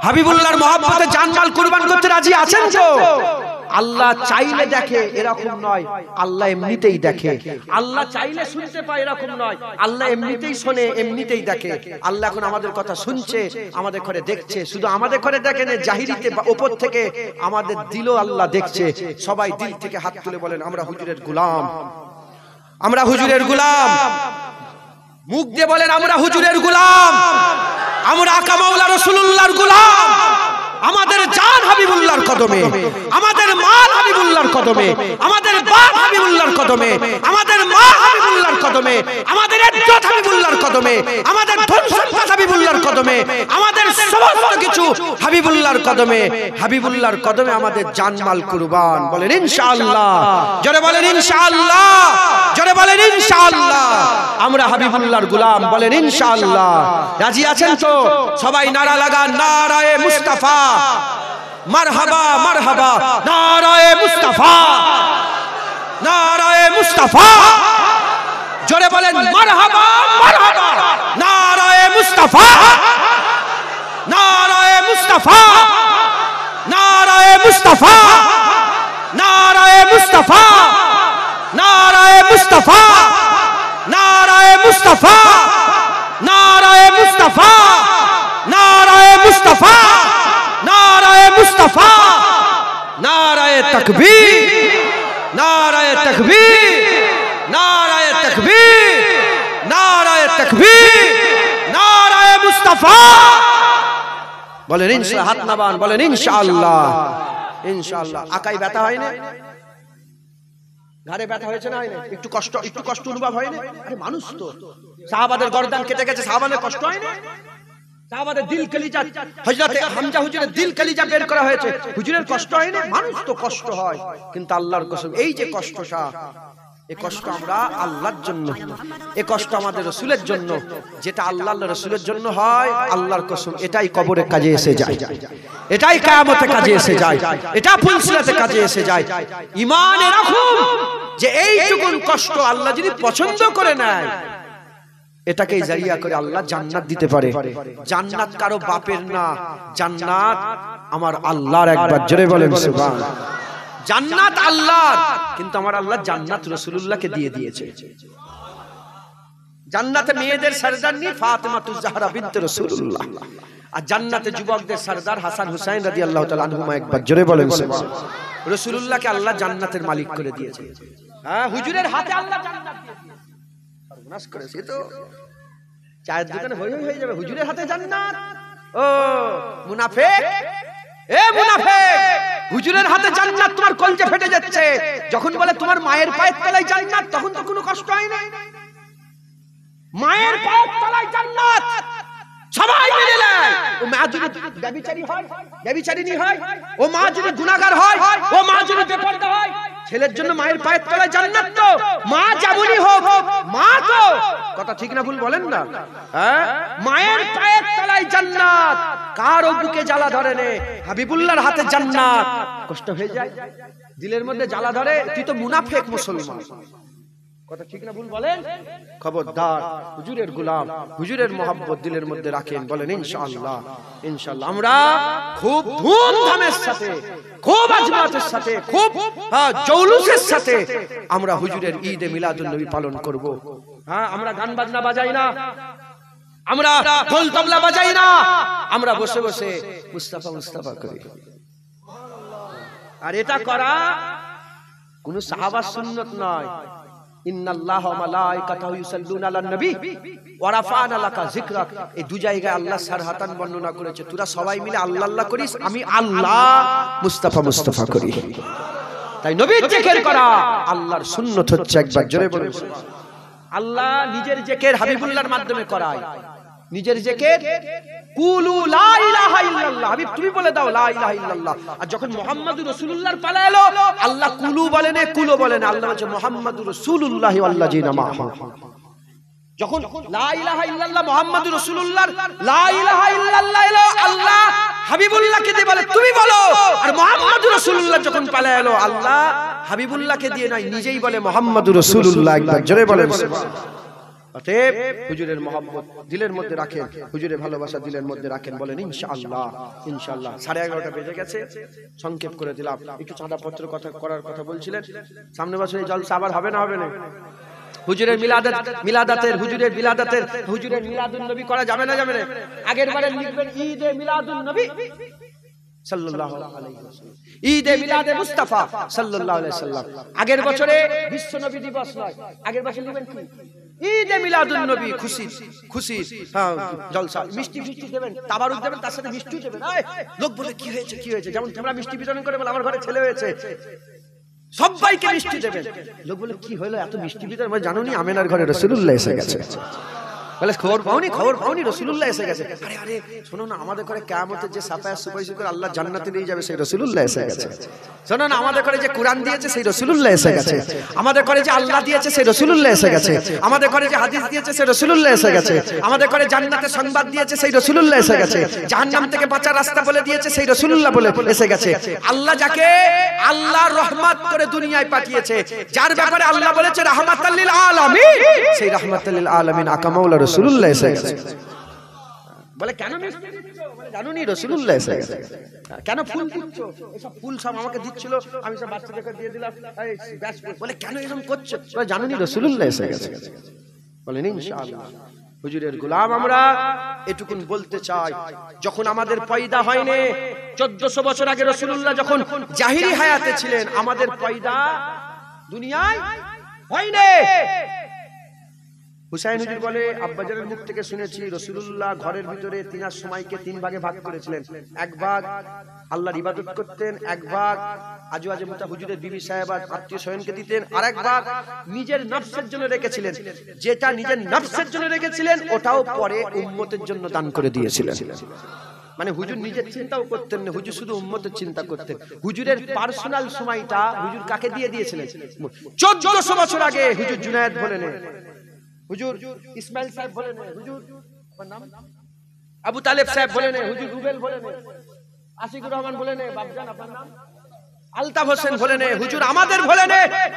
হাবিবুল্লাহর মহব্বতে জানমাল কুরবান করতে রাজি আছেন তো? আল্লাহ চাইলে দেখে এরকম নয়, আল্লাহ এমনিতেই দেখে। আল্লাহ চাইলে শুনতে পায় এরকম নয়, আল্লাহ এমনিতেই শোনে, এমনিতেই দেখে। আল্লাহ এখন আমাদের কথা শুনছে, আমাদের ঘরে দেখছে। শুধু আমাদের ঘরে দেখে না, জাহিরিতে উপর থেকে আমাদের দিলও আল্লাহ দেখছে। সবাই দিল থেকে হাত তুলে বলেন আমরা হুজুরের গোলাম, আমরা হুজুরের গোলাম। মুখ দিয়ে বলেন আমরা হুজুরের গোলাম, আমরা আকা মাওলা রাসূলুল্লাহর গোলাম। আমাদের জান হাবিবুল্লাহর কদমে, আমাদের মাল হাবিবুল্লাহর হাবিবুল্লাহর কদমে, আমাদের বাপ হাবিবুল্লাহর কদমে, আমাদের মা হাবিবুল্লাহর কদমে, আমাদের ইজ্জত হাবিবুল্লাহর কদমে, আমাদের ধন সম্পদ হাবিবুল্লাহর কদমে, আমাদের সমস্ত কিছু হাবিবুল্লাহর কদমে। হাবিবুল্লাহর কদমে আমাদের জানমাল কুরবান। বলেন ইনশাআল্লাহ, জোরে বলেন ইনশাআল্লাহ, জোরে বলেন ইনশাআল্লাহ। আমরা হাবিবুল্লাহর গোলাম, বলেন ইনশাআল্লাহ। রাজি আছেন তো? সবাই নারা লাগান, নারায়ে মুস্তাফা, মারহাবা মারহাবা, নারায়ে মুস্তাফা, নারায়ে মুস্তাফা। জোরে বলেন মারহাবা মারহাবা, নারায়ে মুস্তাফা, নারায়ে মুস্তাফা, নারায়ে মুস্তাফা, নারায়ে মুস্তাফা, নারায়ে মুস্তাফা, নারায়ে মুস্তাফা, নারায়ে মুস্তাফা, নারায়ে মুস্তাফা, নারায়ে মুস্তাফা, নারায়ে তাকবীর, নারায়ে তাকবীর, নারায়ে তাকবীর, নারায়ে তাকবীর, নারায়ে মুস্তাফা। বলেন ইনশাআল্লাহ, হাত নামান, বলেন ইনশাআল্লাহ, ইনশাআল্লাহ। আকাই ব্যথা হয় না? ঘাড়ে ব্যথা হয়েছে না? হয় না? একটু কষ্ট অনুভব হয় না? আরে মানুষ তো, সাহাবাদের গর্দান কেটে গেছে, সাহাবাদের কষ্ট হয় না? সাহাবাদের দিল কলিজা, হযরতে হামজা হুজুরের দিল কলিজা বের করা হয়েছে, হুজুরের কষ্ট হয় না? মানুষ তো কষ্ট হয়, কিন্তু আল্লাহর কসম এই যে কষ্টটা, এই কষ্ট আমরা আল্লাহর জন্য, এই কষ্ট আমাদের রাসূলের জন্য। যেটা আল্লাহর রাসূলের জন্য হয়, আল্লাহর কসম এটাই কবরের কাজে এসে যায়, এটাই কিয়ামতের কাজে এসে যায়, এটা ফুলসিরাতের কাজে এসে যায়। ঈমান এরকম যে এইটুকুন কষ্ট আল্লাহ যদি পছন্দ করে নেয়, এটাকে জারিয়া করে আল্লাহ জান্নাত দিতে পারে। জান্নাত কারো বাপের না, জান্নাত আমার আল্লাহর। একবার জোরে বলেন সুবহানাল্লাহ। জান্নাত আল্লাহর, কিন্তু আমার আল্লাহ জান্নাত রাসূলুল্লাহকে দিয়ে দিয়েছে। জান্নাতে মেয়েদের সরদারনি ফাতেমাতুজ জাহরা বিনতে রাসূলুল্লাহ, আর জান্নাতে যুবকদের সরদার হাসান হুসাইন রাদিয়াল্লাহু তাআলা আনহুমা। একবার জোরে বলেন সুবহানাল্লাহ। রাসূলুল্লাহকে আল্লাহ জান্নাতের মালিক করে দিয়েছে। হ্যাঁ, হুজুরের হাতে আল্লাহ জান্নাত দিয়ে দিয়েছে। সর্বনাশ করেছে তো, চায়ের দোকানে হয়ে যাবে, হুজুরের হাতে জান্নাত। ও মুনাফিক, এ মুনাফিক, হুজুরের হাতে জান্নাত, তোমার কলজে ফেটে যাচ্ছে। যখন বলে তোমার মায়ের পায়ের তলায় জান্নাত, তখন তো কোনো কষ্ট হয় না। মায়ের পায়ের তলায় জান্নাত, সবাই মেনে নেয়। ও মা যদি ব্যভিচারী হয়, ব্যভিচারিণী হয়, ও মা যদি গুনাহগার হয়, ও মা যদি বেপরদা হয়, ছেলের জন্য মায়ের পায়ের তলায় জান্নাত। তো মা যেমনই হোক, মা তো, কথা ঠিক না ভুল বলেন না? হ্যাঁ, মায়ের পায়ের তলায় জান্নাত। কার বুকে জ্বালা ধরে নে, হাবিবুল্লাহর হাতে জান্নাত। কষ্ট হয়ে যায়, দিলের মধ্যে জ্বালা ধরে, তুই তো মুনাফিক মুসলমান। কথা ঠিক না ভুল বলেন? খবরদার, হুজুরের গোলাম, হুজুরের মহব্বত দিলের মধ্যে রাখেন। বলেন ইনশাআল্লাহ, ইনশাআল্লাহ। আমরা খুব ধুমধামের সাথে, খুব আজমাতের সাথে, খুব জৌলুসের সাথে আমরা হুজুরের ঈদে মিলাদুন নবী পালন করব। হ্যাঁ, আমরা গান বাজনা বাজাই না, আমরা ঢোল তবলা বাজাই না, আমরা বসে বসে মুস্তাফা মুস্তাফা করি। আর এটা করা কোন সাহাবার সুন্নাত নয়। ইন্নাল্লাহা ওয়া মালাইকাতাহু ইউসাল্লুনা আলান নবী ওয়া রাফা'না লাকা যিকরাক। এই দুই জায়গায় আল্লাহ সারহাতান বর্ণনা করেছে, তোরা সবাই মিলে আল্লাহ আল্লাহ করিস, আমি আল্লাহ মুস্তাফা মুস্তাফা করি। তাই নবীর জিকির করা আল্লাহর সুন্নাত হচ্ছে। একবার জোরে বলুন সুবহানাল্লাহ। আল্লাহ নিজের জিকির হাবিবুল্লাহর মাধ্যমে করায়। নিজের জিকির কুলু লা ইলাহা ইল্লাল্লাহ, হাবিব তুমি বলে দাও লা ইলাহা ইল্লাল্লাহ। আর যখন মুহাম্মাদুর রাসূলুল্লাহর পালা এলো, আল্লাহ কুলু বলেন, কুলো বলেন, আল্লাহ বলেছে মুহাম্মাদুর রাসূলুল্লাহি ওয়াল্লাযিনা মাআহু। যখন লা ইলাহা ইল্লাল্লাহ মুহাম্মাদুর রাসূলুল্লাহর লা ইলাহা ইল্লাল্লাহ এলো, আল্লাহ হাবিবুল্লাহকে দিয়ে বলে তুমি বলো। আর মুহাম্মাদুর রাসূলুল্লাহ যখন পালা এলো, আল্লাহ হাবিবুল্লাহকে দিয়ে নয়, নিজেই বলে মুহাম্মাদুর রাসূলুল্লাহ। একবার জোরে বলেন সুবহানাল্লাহ। অতএব হুজুরের মহব্বত দিলের মধ্যে রাখেন, হুজুরের ভালোবাসা দিলের মধ্যে রাখেন। বলেন ইনশাআল্লাহ, ইনশাআল্লাহ। 11:30 বেজে গেছে, সংক্ষেপ করে দিলাম। একটু চাঁদাপত্র কথা করার কথা বলছিলেন, সামনে বছর এই জলসা আবার হবে না? হবে না? হুজুরের মিলাদাতের হুজুরের বিলাদাতের হুজুরের মিলাদুন নবী করা যাবে না? যাবে না? আগের বারে লিখবেন ঈদে মিলাদুন নবী সাল্লাল্লাহু আলাইহি ওয়াসাল্লাম, ঈদে মিলাদে মুস্তাফা সাল্লাল্লাহু আলাইহি ওয়াসাল্লাম। আগের বছরে বিশ্ব নবী দিবস নয়, আগের বছর লিখবেন কি ঈদে মিলাদুন নবী। খুশি খুশি, হ্যাঁ, জলসা, মিষ্টি ফিষ্টি দেবেন, তাবারুক দেবেন, তার সাথে মিষ্টি দেবেন। লোক বলে কি হয়েছে কি হয়েছে, যেমন তোমরা মিষ্টি বিতরণ করে বলে আমার ঘরে ছেলে হয়েছে, সবাইকে মিষ্টি দেবেন। লোক বলে কি হলো এত মিষ্টি ভিতরে? বলে জানো নি আমেনার ঘরে রাসূলুল্লাহ এসে গেছে। বলে খবর পাওনি রাসূলুল্লাহ এসে গেছে। আরে আরে শোনো না, আমাদের ঘরে কিয়ামতের যে সাফায়া সুপারিশ করে আল্লাহ জান্নাতে নিয়ে যাবে সেই রাসূলুল্লাহ এসে গেছে। শোনো না, আমাদের ঘরে যে কোরআন দিয়েছে সেই রাসূলুল্লাহ এসে গেছে। আমাদের ঘরে যে আল্লাহ দিয়েছে সেই রাসূলুল্লাহ এসে গেছে। আমাদের ঘরে যে হাদিস দিয়েছে সেই রাসূলুল্লাহ এসে গেছে। আমাদের ঘরে জান্নাতের সংবাদ দিয়েছে সেই রাসূলুল্লাহ এসে গেছে। জাহান্নাম থেকে বাঁচার রাস্তা বলে দিয়েছে সেই রাসূলুল্লাহ বলে এসে গেছে। আল্লাহ যাকে আল্লাহর রহমত করে দুনিয়ায় পাঠিয়েছে, যার ব্যাপারে আল্লাহ বলেছে রাহমাতাল লিল আলামিন, সেই রাহমাতাল লিল আলামিন আকা মাওলা রাসূলুল্লাহ এসে গেছে। বলে কেন মিষ্টি দিচ্ছ? বলে জানো নি রাসূলুল্লাহ এসে গেছে। কেন ফুল দিচ্ছ? এসব ফুল সব আমাকে দিচ্ছিল, আমি সব বাচ্চাদেরকে দিয়ে দিলাম। এই ব্যাস। বলে কেন এরকম করছো? বলে জানো নি রাসূলুল্লাহ এসে গেছে। বলেন ইনশাআল্লাহ। হুজুরের গোলাম আমরা এটুকুন বলতে চাই, যখন আমাদের পয়দা হয়নি, 1400 বছর আগে রাসূলুল্লাহ যখন জাহিরি হায়াতে ছিলেন, আমাদের পয়দা দুনিয়ায় হয়নি। হুসাইন হুজুর বলে আব্বাজানের মুখ থেকে শুনেছি রাসূলুল্লাহ ঘরের ভিতরে তিনার সময়কে 3 ভাগে ভাগ করেছিলেন। এক ভাগ আল্লাহর ইবাদত করতেন, এক ভাগ আজওয়াজে মুতা হুজুরের বিবি সাহেবা আত্মীয় স্বজনকে দিতেন, আর এক ভাগ নিজের নফসের জন্য রেখেছিলেন। যেটা নিজের নফসের জন্য রেখেছিলেন ওটাও পরে উম্মতের জন্য দান করে দিয়েছিলেন। মানে হুজুর নিজের চিন্তাও করতেন না, হুজুর শুধু উম্মতের চিন্তা করতেন। হুজুরের পার্সোনাল সময়টা হুজুর কাকে দিয়ে দিয়েছিলেন? 1400 বছর আগে হুজুর জুনায়েদ বলেন, হুজুর ইসমাইল সাহেব বলেন, হুজুর আপনার নাম আবু তালেব সাহেব বলেন, হুজুর রুবেল বলেন, আশিকুর রহমান বলেন, বাবজান আপনার নাম আলতাফ হোসেন বলেন, হুজুর আমাদের বলেন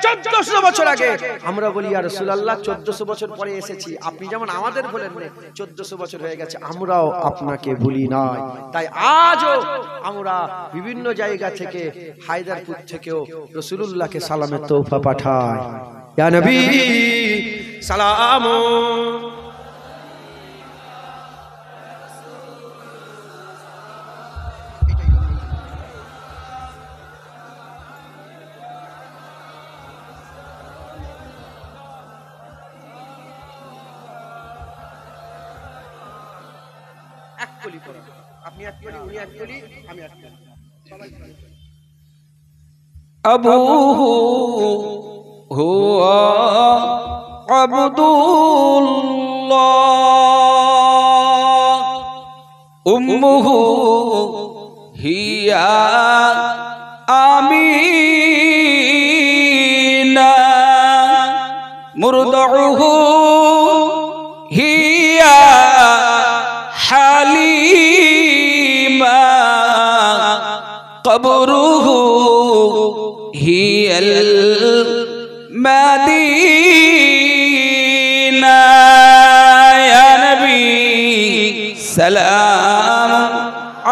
1400 বছর আগে। আমরা বলি ইয়া রাসূলুল্লাহ 1400 বছর পরে এসেছি, আপনি যেমন আমাদের বলেন 1400 বছর হয়ে গেছে, আমরাও আপনাকে ভুলি নাই। তাই আজও আমরা বিভিন্ন জায়গা থেকে, হায়দারপুর থেকেও রাসূলুল্লাহকে সালামের তোহফা পাঠাই। ইয়া নবী সালাম। এক কলি করো, আপনি এক কলি, উনি এক কলি, আমি এক কলি, সবাই আবুহু হুয়া আবদুল্লাহ উম্মুহু হিয়া আমিনা মুরদউহু হিয়া হালিমা কবরুহু হিয়াল মাদিনা। ইয়া নবী সালাম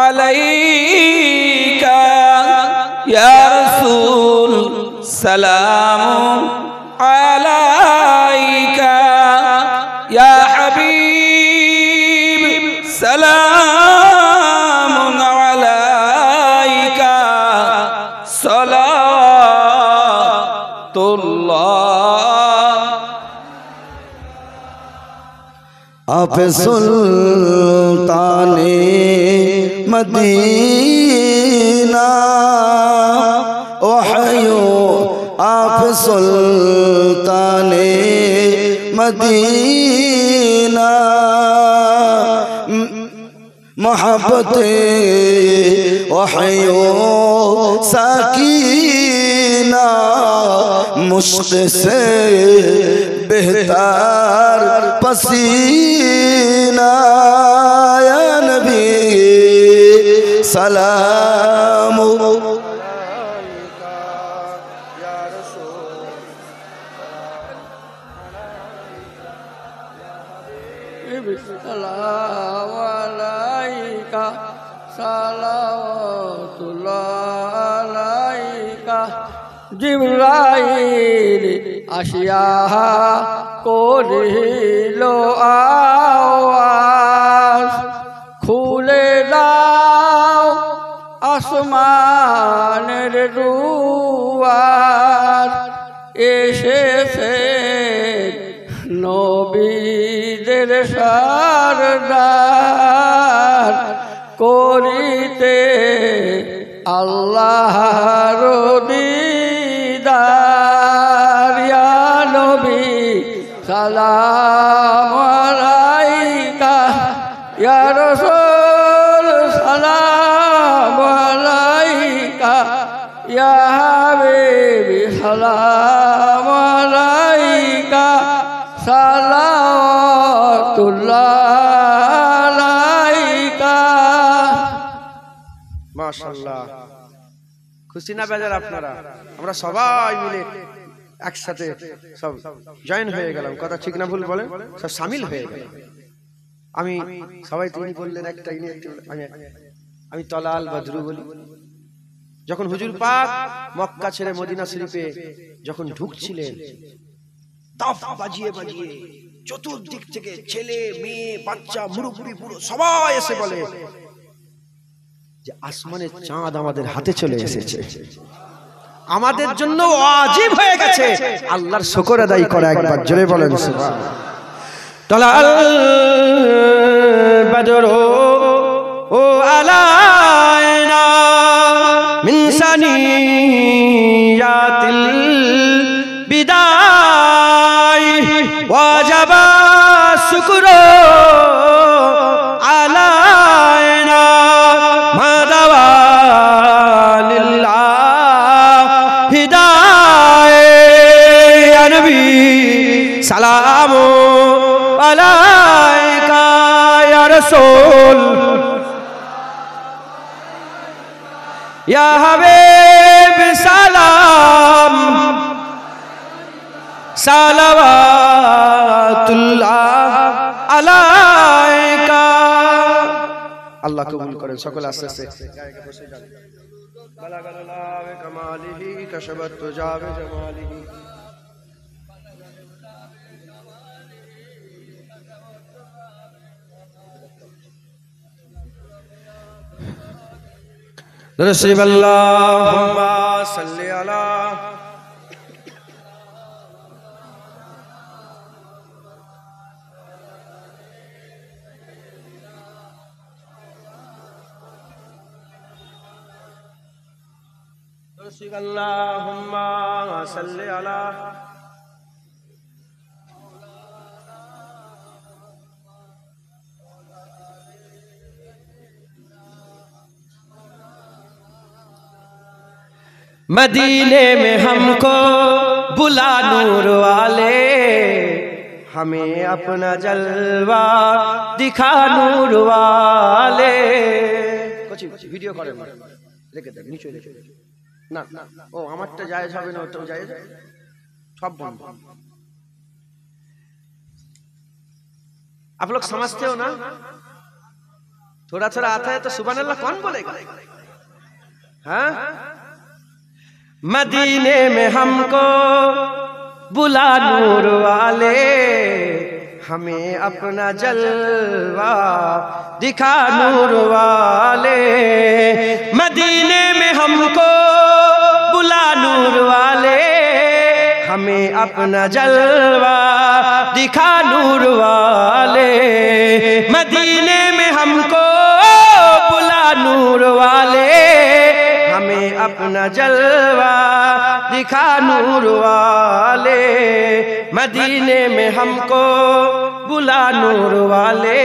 আলাইকা, ইয়া রাসূল সালাম আলাইকা, ইয়া হাবিব সালাম আলাইকা, সালাতুল্লাহ। आप सुल्ताने मदीना ओहयो, आप सुल्ताने मदीना मोहब्बते ओहयो साकीना मुश्क से बेहतर पसीना। या नबी सलाम আলাইকা সালাওয়াতুল্লাহ আলাইকা। জিবরাইল আসিয়া করিল আওয়াজ, খুলে দাও আসমানের দুয়ার, এসেছে নবীদের সরদার, করিতে আল্লাহর দিদার। সালাম আলাইকা ইয়া রাসূল সালাম আলাইকা ইয়া হাবিবি সালাম আলাইকা সালাওয়াতুল্লাহ আলাইকা। মাশাআল্লাহ, খুশি না বেজার আপনারা? আমরা সবাই মিলে একসাথে সব জয়েন হয়ে গেলাম, কথা ঠিক না ভুল বলেন? সব শামিল হয়ে গেলাম। আমি সবাই তিনি বললেন একটা, আমি তলাল বদরু বলি। যখন হুজুর পাক মক্কা ছেড়ে মদিনা শরীফে যখন ঢুকছিলেন, তাফ বাজিয়ে বাজিয়ে চতুর্দিক থেকে ছেলে মেয়ে বাচ্চা মুরব্বি বুড়ো সবাই এসে বলে যে আসমানের চাঁদ আমাদের হাতে চলে এসেছে, আমাদের জন্য ওয়াজিব হয়ে গেছে আল্লাহর শুকর আদায় করা। একবার জোরে বলেন সুবহানাল্লাহ। তালাল বদরু ও আলাইনা মিন সানিয়াতিল বিদাই ওয়াজাবা শুকরু আলাইনা মাদাওয়া লিল্লাহ হিদায় ইয়া নবী সালামু আলাইকা ইয়া রাসূল ইয়া হাবিব সালাম সালাওয়াতুল্লাহ আলাইকা। আল্লাহ কবুল করেন। সকলে আস্তে আস্তে জায়গা বসে যান। বালাগাল্লাহ কামালিহি কাশাবাত তুজাবে জামালিহি। رسول اللهم صل على رسول اللهم صل على मदीने में हमको बुला नूर वाले, हमें अपना जलवा दिखा नूर वाले। कुछ वीडियो करे लेके देख नीचे लेके ना ओ আমারটা জায়েজ হবে না, ওটাও জায়েজ, সব বন্ধ। आप लोग समझते हो ना? थोड़ा थोड़ा आता है तो सुभान अल्लाह कौन बोलेगा? हाँ, मदीने में हमको बुला नूर वाले, हमें अपना जलवा दिखा नूर वाले। मदीने में हमको बुला नूर वाले, हमें अपना जलवा दिखा नूर वाले। मदीने में हमको बुला नूर वाले, हमें अपना जलवा दिखा नूर वाले। मदीने में हमको बुला नूर वाले,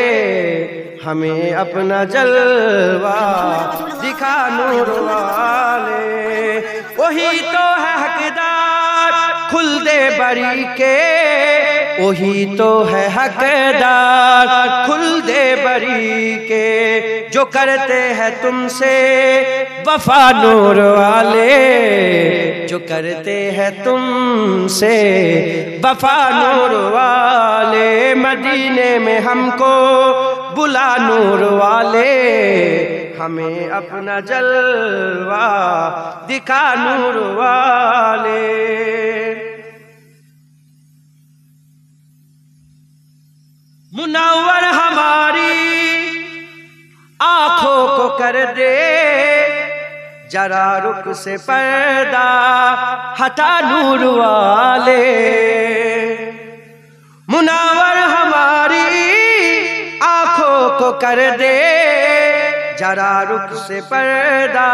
हमें अपना जलवा दिखा नूर वाले। वही तो है हकदार खुल दे बरी के, वही तो है हकदार खुल दे बरी के, जो करते हैं तुमसे वफा नूर वाले, जो करते हैं तुमसे वफा नूर वाले। मदीने में हमको बुला नूर वाले, हमें अपना जलवा दिखा नूर वाले। मुनव्वर हमारी आँखों को कर दे जरा रुख से पर्दा हटा नूर वाले। मुनव्वर हमारी आँखों को कर दे जरा रुख से पर्दा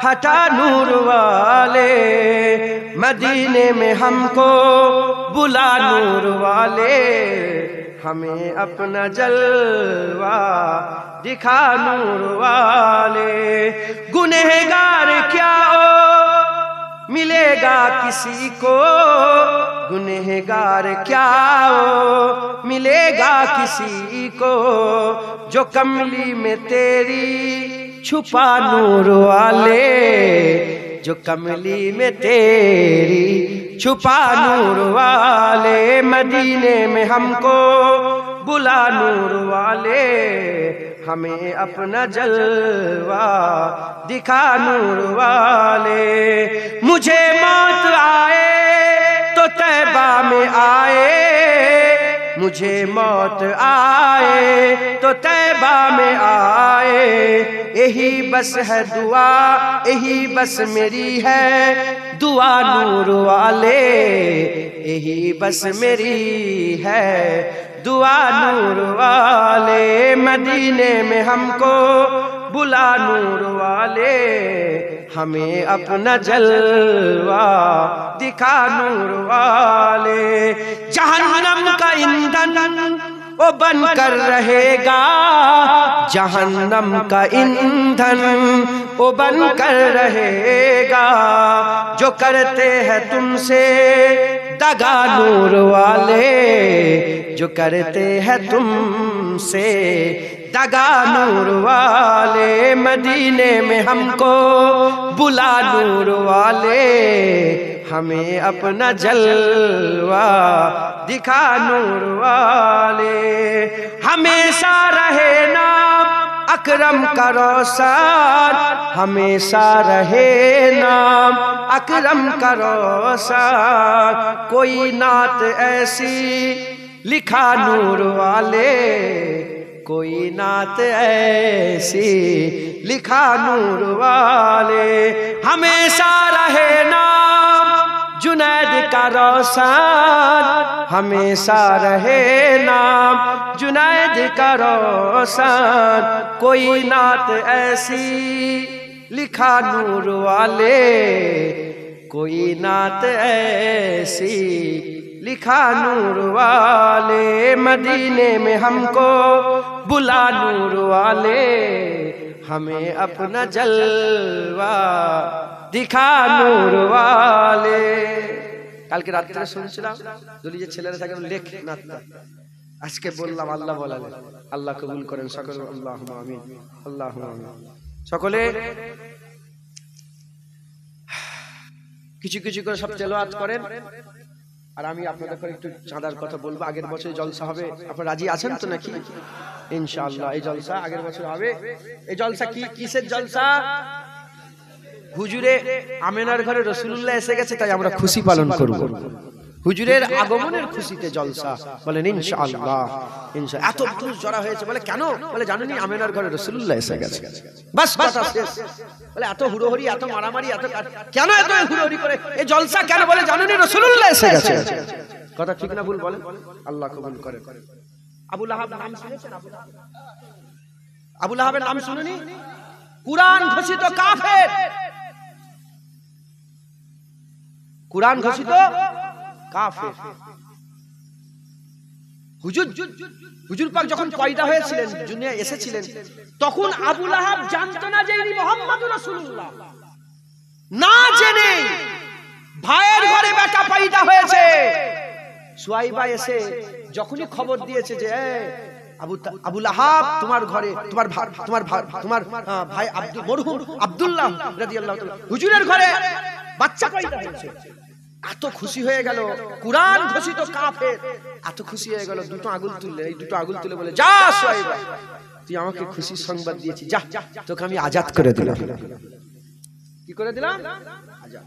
हटा नूर वाले। मदीने में हमको बुला नूर वाले, हमें अपना जलवा दिखा नूर वाले। गुनहगार क्या हो मिलेगा किसी को, गुनहगार क्या हो मिलेगा किसी को, जो कमली में तेरी छुपा नूर वाले, जो कमली में तेरी छुपा नूर वाले। मदीने में हमको बुला नूर वाले, हमें अपना जलवा दिखा नूर वाले। मुझे मौत आए तो तैबा में आए, मुझे मौत आए तो तैबा में आए। यही बस है दुआ, यही बस मेरी है दुआ नूर वाले, यही बस मेरी है दुआ नूर वाले। मदीने में हमको बुला नूर वाले, हमें अपना जलवा दिखा नूर वाले। जहन्नम का ईंधन वो बनकर रहेगा, जहन्नम का ईंधन वो बनकर रहेगा। जो करते हैं तुमसे दगा नूर वाले, जो करते हैं तुमसे दगा नूर वाले। मदीने में हमको बुला नूर वाले, हमें अपना जलवा दिखा नूर वाले। हमेशा रहे नाम अकरम का रोशन, हमेशा रहे नाम अकरम का रोशन। कोई नात ऐसी लिखा नूर वाले, कोई नात ऐसी लिखा नूर वाले। हमेशा रहे नाम जुनैद का रोशन, हमेशा रहे नाम जुनैद का रोशन। कोई नात ऐसी लिखा नूर वाले, कोई नात ऐसी लिखा नूर वाले। मदीने में हमको बुला नूर वाले, हमें अपना जलवा दिखा नूर वाले। কালকে রাতে শুনছিলাম যদি যে ছেলেরা থাকে লেখ নাতটা, আজকে বললাম আল্লাহ বলালে, আল্লাহ কবুল করেন সকলে, আল্লাহুম্মা আমিন, আল্লাহুম্মা আমিন। সকলে কিছু কিছু করে সব তেলাওয়াত করেন, আর আমি আপনাদের করে একটু চাঁদার কথা বলবো। আগের বছর জলসা হবে, আপনারা রাজি আছেন তো নাকি? ইনশাআল্লাহ এই জলসা আগের বছর হবে। এই জলসা কি কিসের জলসা? হুজুরে আমেনার ঘরে রাসূলুল্লাহ এসে গেছে, তাই আমরা খুশি পালন করব। হুজুরের আগমনের খুশিতে জলসা, বলেন ইনশাআল্লাহ। ইনশাআল্লাহ। এত মানুষ জড়া হয়েছে, বলে কেন? বলে জানেন আমেনার ঘরে রাসূলুল্লাহ এসে গেছে, বাস কথা শেষ। বলে এত হুড়োহুড়ি, এত মারামারি, এত কেন এত হুড়োহুড়ি করে এই জলসা কেন? বলে জানেন রাসূলুল্লাহ এসে গেছে। কথা ঠিক না ভুল বলেন? আল্লাহ কবুল করেন। আবু লাহাব নাম শুনেছেন? আবু লাহাবের নাম শুনেনি? কুরআন ঘোষিত কাফের, কুরআন ঘোষিত কাফের। হুজুর পাক যখন পয়দা হয়েছিলেন, দুনিয়া এসেছিলেন, তখন আবু লাহাব জানতো না যে ইনি মুহাম্মদুর রাসূলুল্লাহ। না জেনে ভাইয়ের ঘরে বেটা পয়দা হয়েছে। সুয়াইবা এসে যখনই খবর দিয়েছে যে আবু লাহাব তোমার ঘরে, তোমার ভাই মরহুম আব্দুল্লাহ রাদিয়াল্লাহু তাআলা হুজুরের ঘরে বাচ্চা পয়দা হয়েছে, এত খুশি হয়ে গেল। কুরআন ঘোষিত কাফের এত খুশি হয়ে গেল, দুটো আঙুল তুললে, এই দুটো আঙুল তুলে বলে, যা সুয়াইবা তুই আমাকে খুশির সংবাদ দিয়েছিস, যা তোকে আমি আজাদ করে দিলাম। কি করে দিলাম? আজাদ।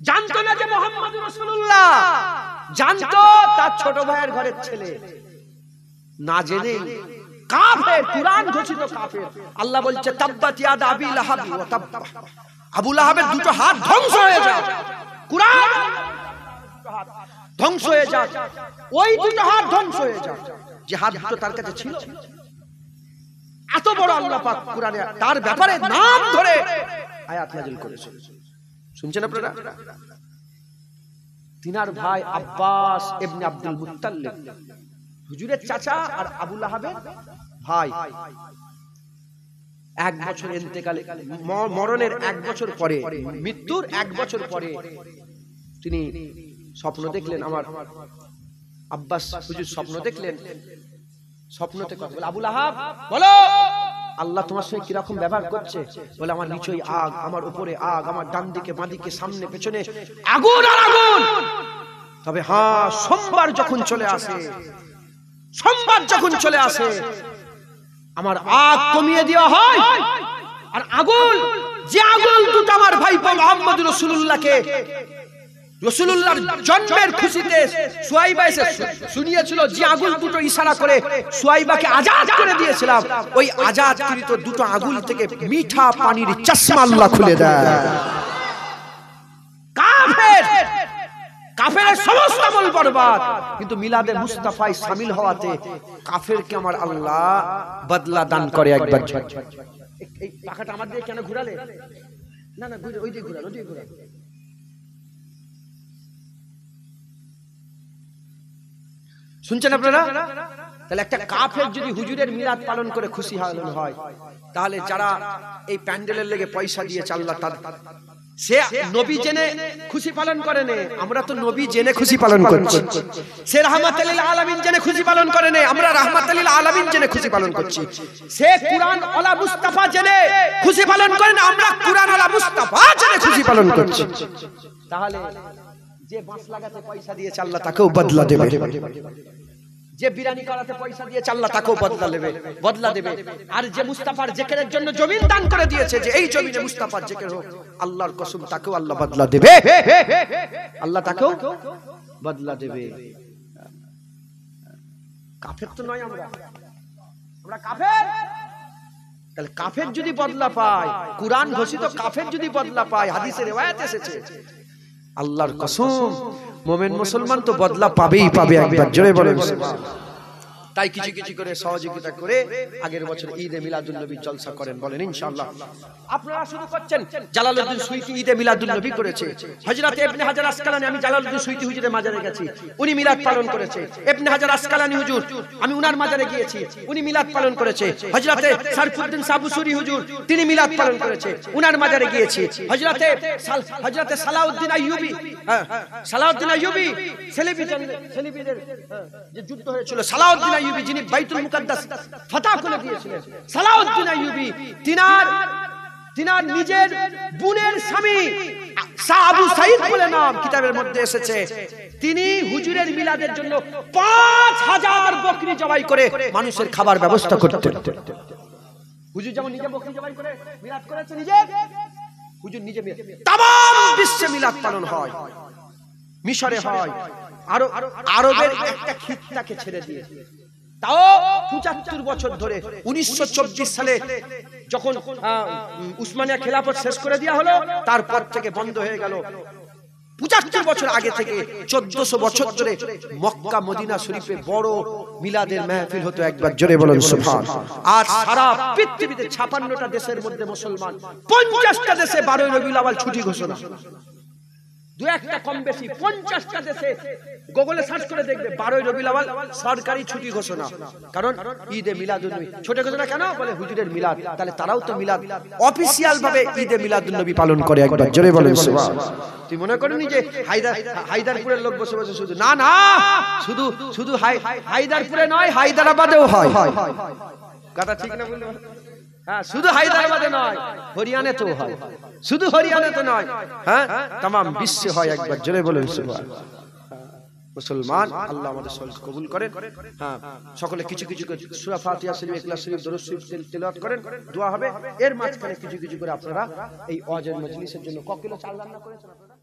জানতো না যে মুহাম্মদুর রাসূলুল্লাহ, জানতো তার ছোট ভাইয়ের ঘরের ছেলে। না জেনে কাফের, কুরআন ঘোষিত কাফের। আল্লাহ বলছে তাব্বাত ইয়াদা আবি লাহাব ওয়া তাব্বা, আবু লাহাবের দুটো হাত ধ্বংস হয়ে যাক। কুরআন ধ্বংস হয়ে যাক, ওই দুটো হাত ধ্বংস হয়ে যাক যে হাত দুটো তার কাছে ছিল। এত বড় আল্লাহ পাক কুরআনে তার ব্যাপারে নাম ধরে আয়াত নাযিল করেছে। শুনছেন আপনারা? তিনার ভাই আব্বাস ইবনে আব্দুল মুত্তালিব, হুজুরের চাচা আর আবু লাহাবের ভাই, 1 বছর ইন্তেকালে, মরণের 1 বছর পরে, মৃত্যুর 1 বছর পরে তিনি স্বপ্ন দেখলেন। আমার আব্বাস হুজুর স্বপ্ন দেখলেন, স্বপ্নতে কথা বলে, আবু লাহাব বলো আল্লাহ তোমার সঙ্গে কিরকম ব্যবহার করছে? বলে আমার নিচেই আগ, আমার উপরে আগ, আমার ডান দিকে বাঁ দিকে সামনে পেছনে আগুন আর আগুন। তবে হ্যাঁ, সোমবার যখন চলে আসে, সোমবার যখন চলে আসে আমার আগ কমিয়ে দেওয়া হয়, আর আগুন, যে আগুন দুটো আমার ভাইপো মুহাম্মদ রাসূলুল্লাহকে, রাসূলুল্লাহর জন্মের খুশিতে সুয়াইবা এসে শুনিয়েছিল, যে আগুন দুটো ইশারা করে সুয়াইবাকে আজাদ করে দিয়েছিলাম, ওই আজাদকৃত দুটো আগুন থেকে মিঠা পানির চশমা আল্লাহ খুলে দেয়। কাফের, কাফেরের সমস্ত আমল বরবাদ, কিন্তু মিলাদে মুস্তাফায় শামিল হওয়াতে কাফেরকে আমার আল্লাহ বদলা দান করে। একবার এই পাখাটা আমার দিয়ে কেন ঘুরালে? না না, ওই দিকে ঘুরান, ওই দিকে ঘুরান। শুনছেন আপনারা? তাহলে একটা কাফের যদি হুজুরের মিলাদ পালন করে খুশি হয়, তাহলে যারা এই প্যান্ডেলের লেগে পয়সা দিয়েছে আল্লাহ, সে নবী জেনে খুশি পালন করে না, আমরা তো নবী জেনে খুশি পালন করছি। সে রাহমাতুল লিল আলামিন জেনে খুশি পালন করে না, আমরা রাহমাতুল লিল আলামিন জেনে খুশি পালন করছি। সে কুরআন ওয়ালা মুস্তাফা জেনে খুশি পালন করে না, আমরা কুরআন ওয়ালা মুস্তাফা জেনে খুশি পালন করছি। তাহলে যে বাঁশ লাগাতে পয়সা দিয়েছে আল্লাহ তাকেও বদলা দেবে, যে বিরানি করাতে পয়সা দিয়েছে আল্লাহ তাকেও বদলা দেবে। আর যে মুস্তাফার জিকিরের জন্য জমিন দান করে দিয়েছে, যে এই জমিনে মুস্তাফার জিকির হোক, আল্লাহর কসম তাকেও আল্লাহ বদলা দেবে, আল্লাহ তাকেও বদলা দেবে। কাফের তো নয় আমরা কাফের। তাহলে কাফের যদি বদলা পায়, কুরআন ঘোষিত কাফের যদি বদলা পায়, হাদিসে রিওয়ায়াত এসেছে, আল্লাহর কসম মুমিন মুসলমান তো বদলা পাবেই পাবে। একবার জোরে বলেন সুবহানাল্লাহ। তাই কিছু কিছু করে সহযোগিতা করে আগের বছর ঈদে মিলাদুন নবী জলসা করেন, বলেন ইনশাআল্লাহ। আপনারা শুরু করছেন, জালালউদ্দিন সুয়ুতী ঈদে মিলাদুন নবী করেছে, হযরত ইবনে হাজার আসকালানী, আমি জালালউদ্দিন সুয়ুতী হুজুরের মাজারে গেছি, উনি মিলাদ পালন করেছে। ইবনে হাজার আসকালানী হুজুর, আমি উনার মাজারে গিয়েছি, উনি মিলাদ পালন করেছে। হযরত সারফুদ্দিন সাবুসুরি হুজুর, তিনি মিলাদ পালন করেছে, উনার মাজারে গিয়েছি। হযরত সালাউদ্দিন আইয়ুবী, সালাউদ্দিন আইয়ুবী সেলিবিদের যে যুদ্ধ হয়েছিল, সালাউদ্দিন আইয়ুবী যিনি বাইতুল মুকাদ্দাস ফাতহ করে দিয়েছিলেন, সালাউদ্দিন আইয়ুবী তিনার নিজের বোনের স্বামী আবু সাঈদ বলে নাম কিতাবের মধ্যে এসেছে, তিনি হুজুরের মিলাদের জন্য 5000 বকরি জবাই করে মানুষের খাবার ব্যবস্থা করতেন। হুজুর যেমন নিজে বকরি জবাই করে মিলাদ করেছে, নিজে হুজুর নিজে তামাম বিশ্বে মিলাদ পালন হয়, মিশরে হয়, আরবের একটা খিত্তাকে ছেড়ে দিয়ে, তাও 75 বছর ধরে। 1924 সালে যখন উসমানিয়া খেলাফত শেষ করে দেওয়া হলো, তারপর থেকে বন্ধ হয়ে গেল। 75 বছর আগে থেকে 1400 বছর ধরে মক্কা মদিনা শরীফে বড় মিলাদের মাহফিল হতো। একবার জোরে বলেন সুবহানাল্লাহ। আজ সারা পৃথিবীতে 56টা দেশের মধ্যে মুসলমান, 50টা দেশে 12ই রবিউল আউয়াল ছুটি ঘোষণা, দু একটা কম বেশি 50টা দেশে গুগলে সার্চ করে দেখবে 12ই রবিউল আউয়াল সরকারি ছুটি ঘোষণা। কারণ ঈদে মিলাদুন নবী ছোট ঘোষণা কেন? বলে হুজুরের মিলাদ, তাহলে তারাও তো মিলাদ অফিশিয়াল ভাবে ঈদে মিলাদুন নবী পালন করে। একবার জোরে বলেন সুবহানাল্লাহ। তুই মনে করেনি যে হায়দারপুরের লোক বসে বসে শুধু, না না, শুধু হায়দারপুরে নয়, হায়দ্রাবাদেও হয়। কথা ঠিক না বললে? হ্যাঁ, শুধু হায়দ্রাবাদে নয়, হরিয়ানাতেও হয়, শুধু হরিয়ানাতে নয়, হ্যাঁ तमाम বিশ্বে হয়। একবার জোরে বলেন সুবহানাল্লাহ। মুসলমান আল্লাহ আমাদের সকলকে কবুল করেন। হ্যাঁ, সকলে কিছু কিছু করে সূরা ফাতিহা শরীফ, ইখলাস শরীফ, দরুদ শরীফ তেলাওয়াত করেন, দোয়া হবে। এর মাঝখানে কিছু কিছু করে আপনারা এই ওয়াজের মজলিসের জন্য ক কিলো চাল রান্না করেছেন আপনারা?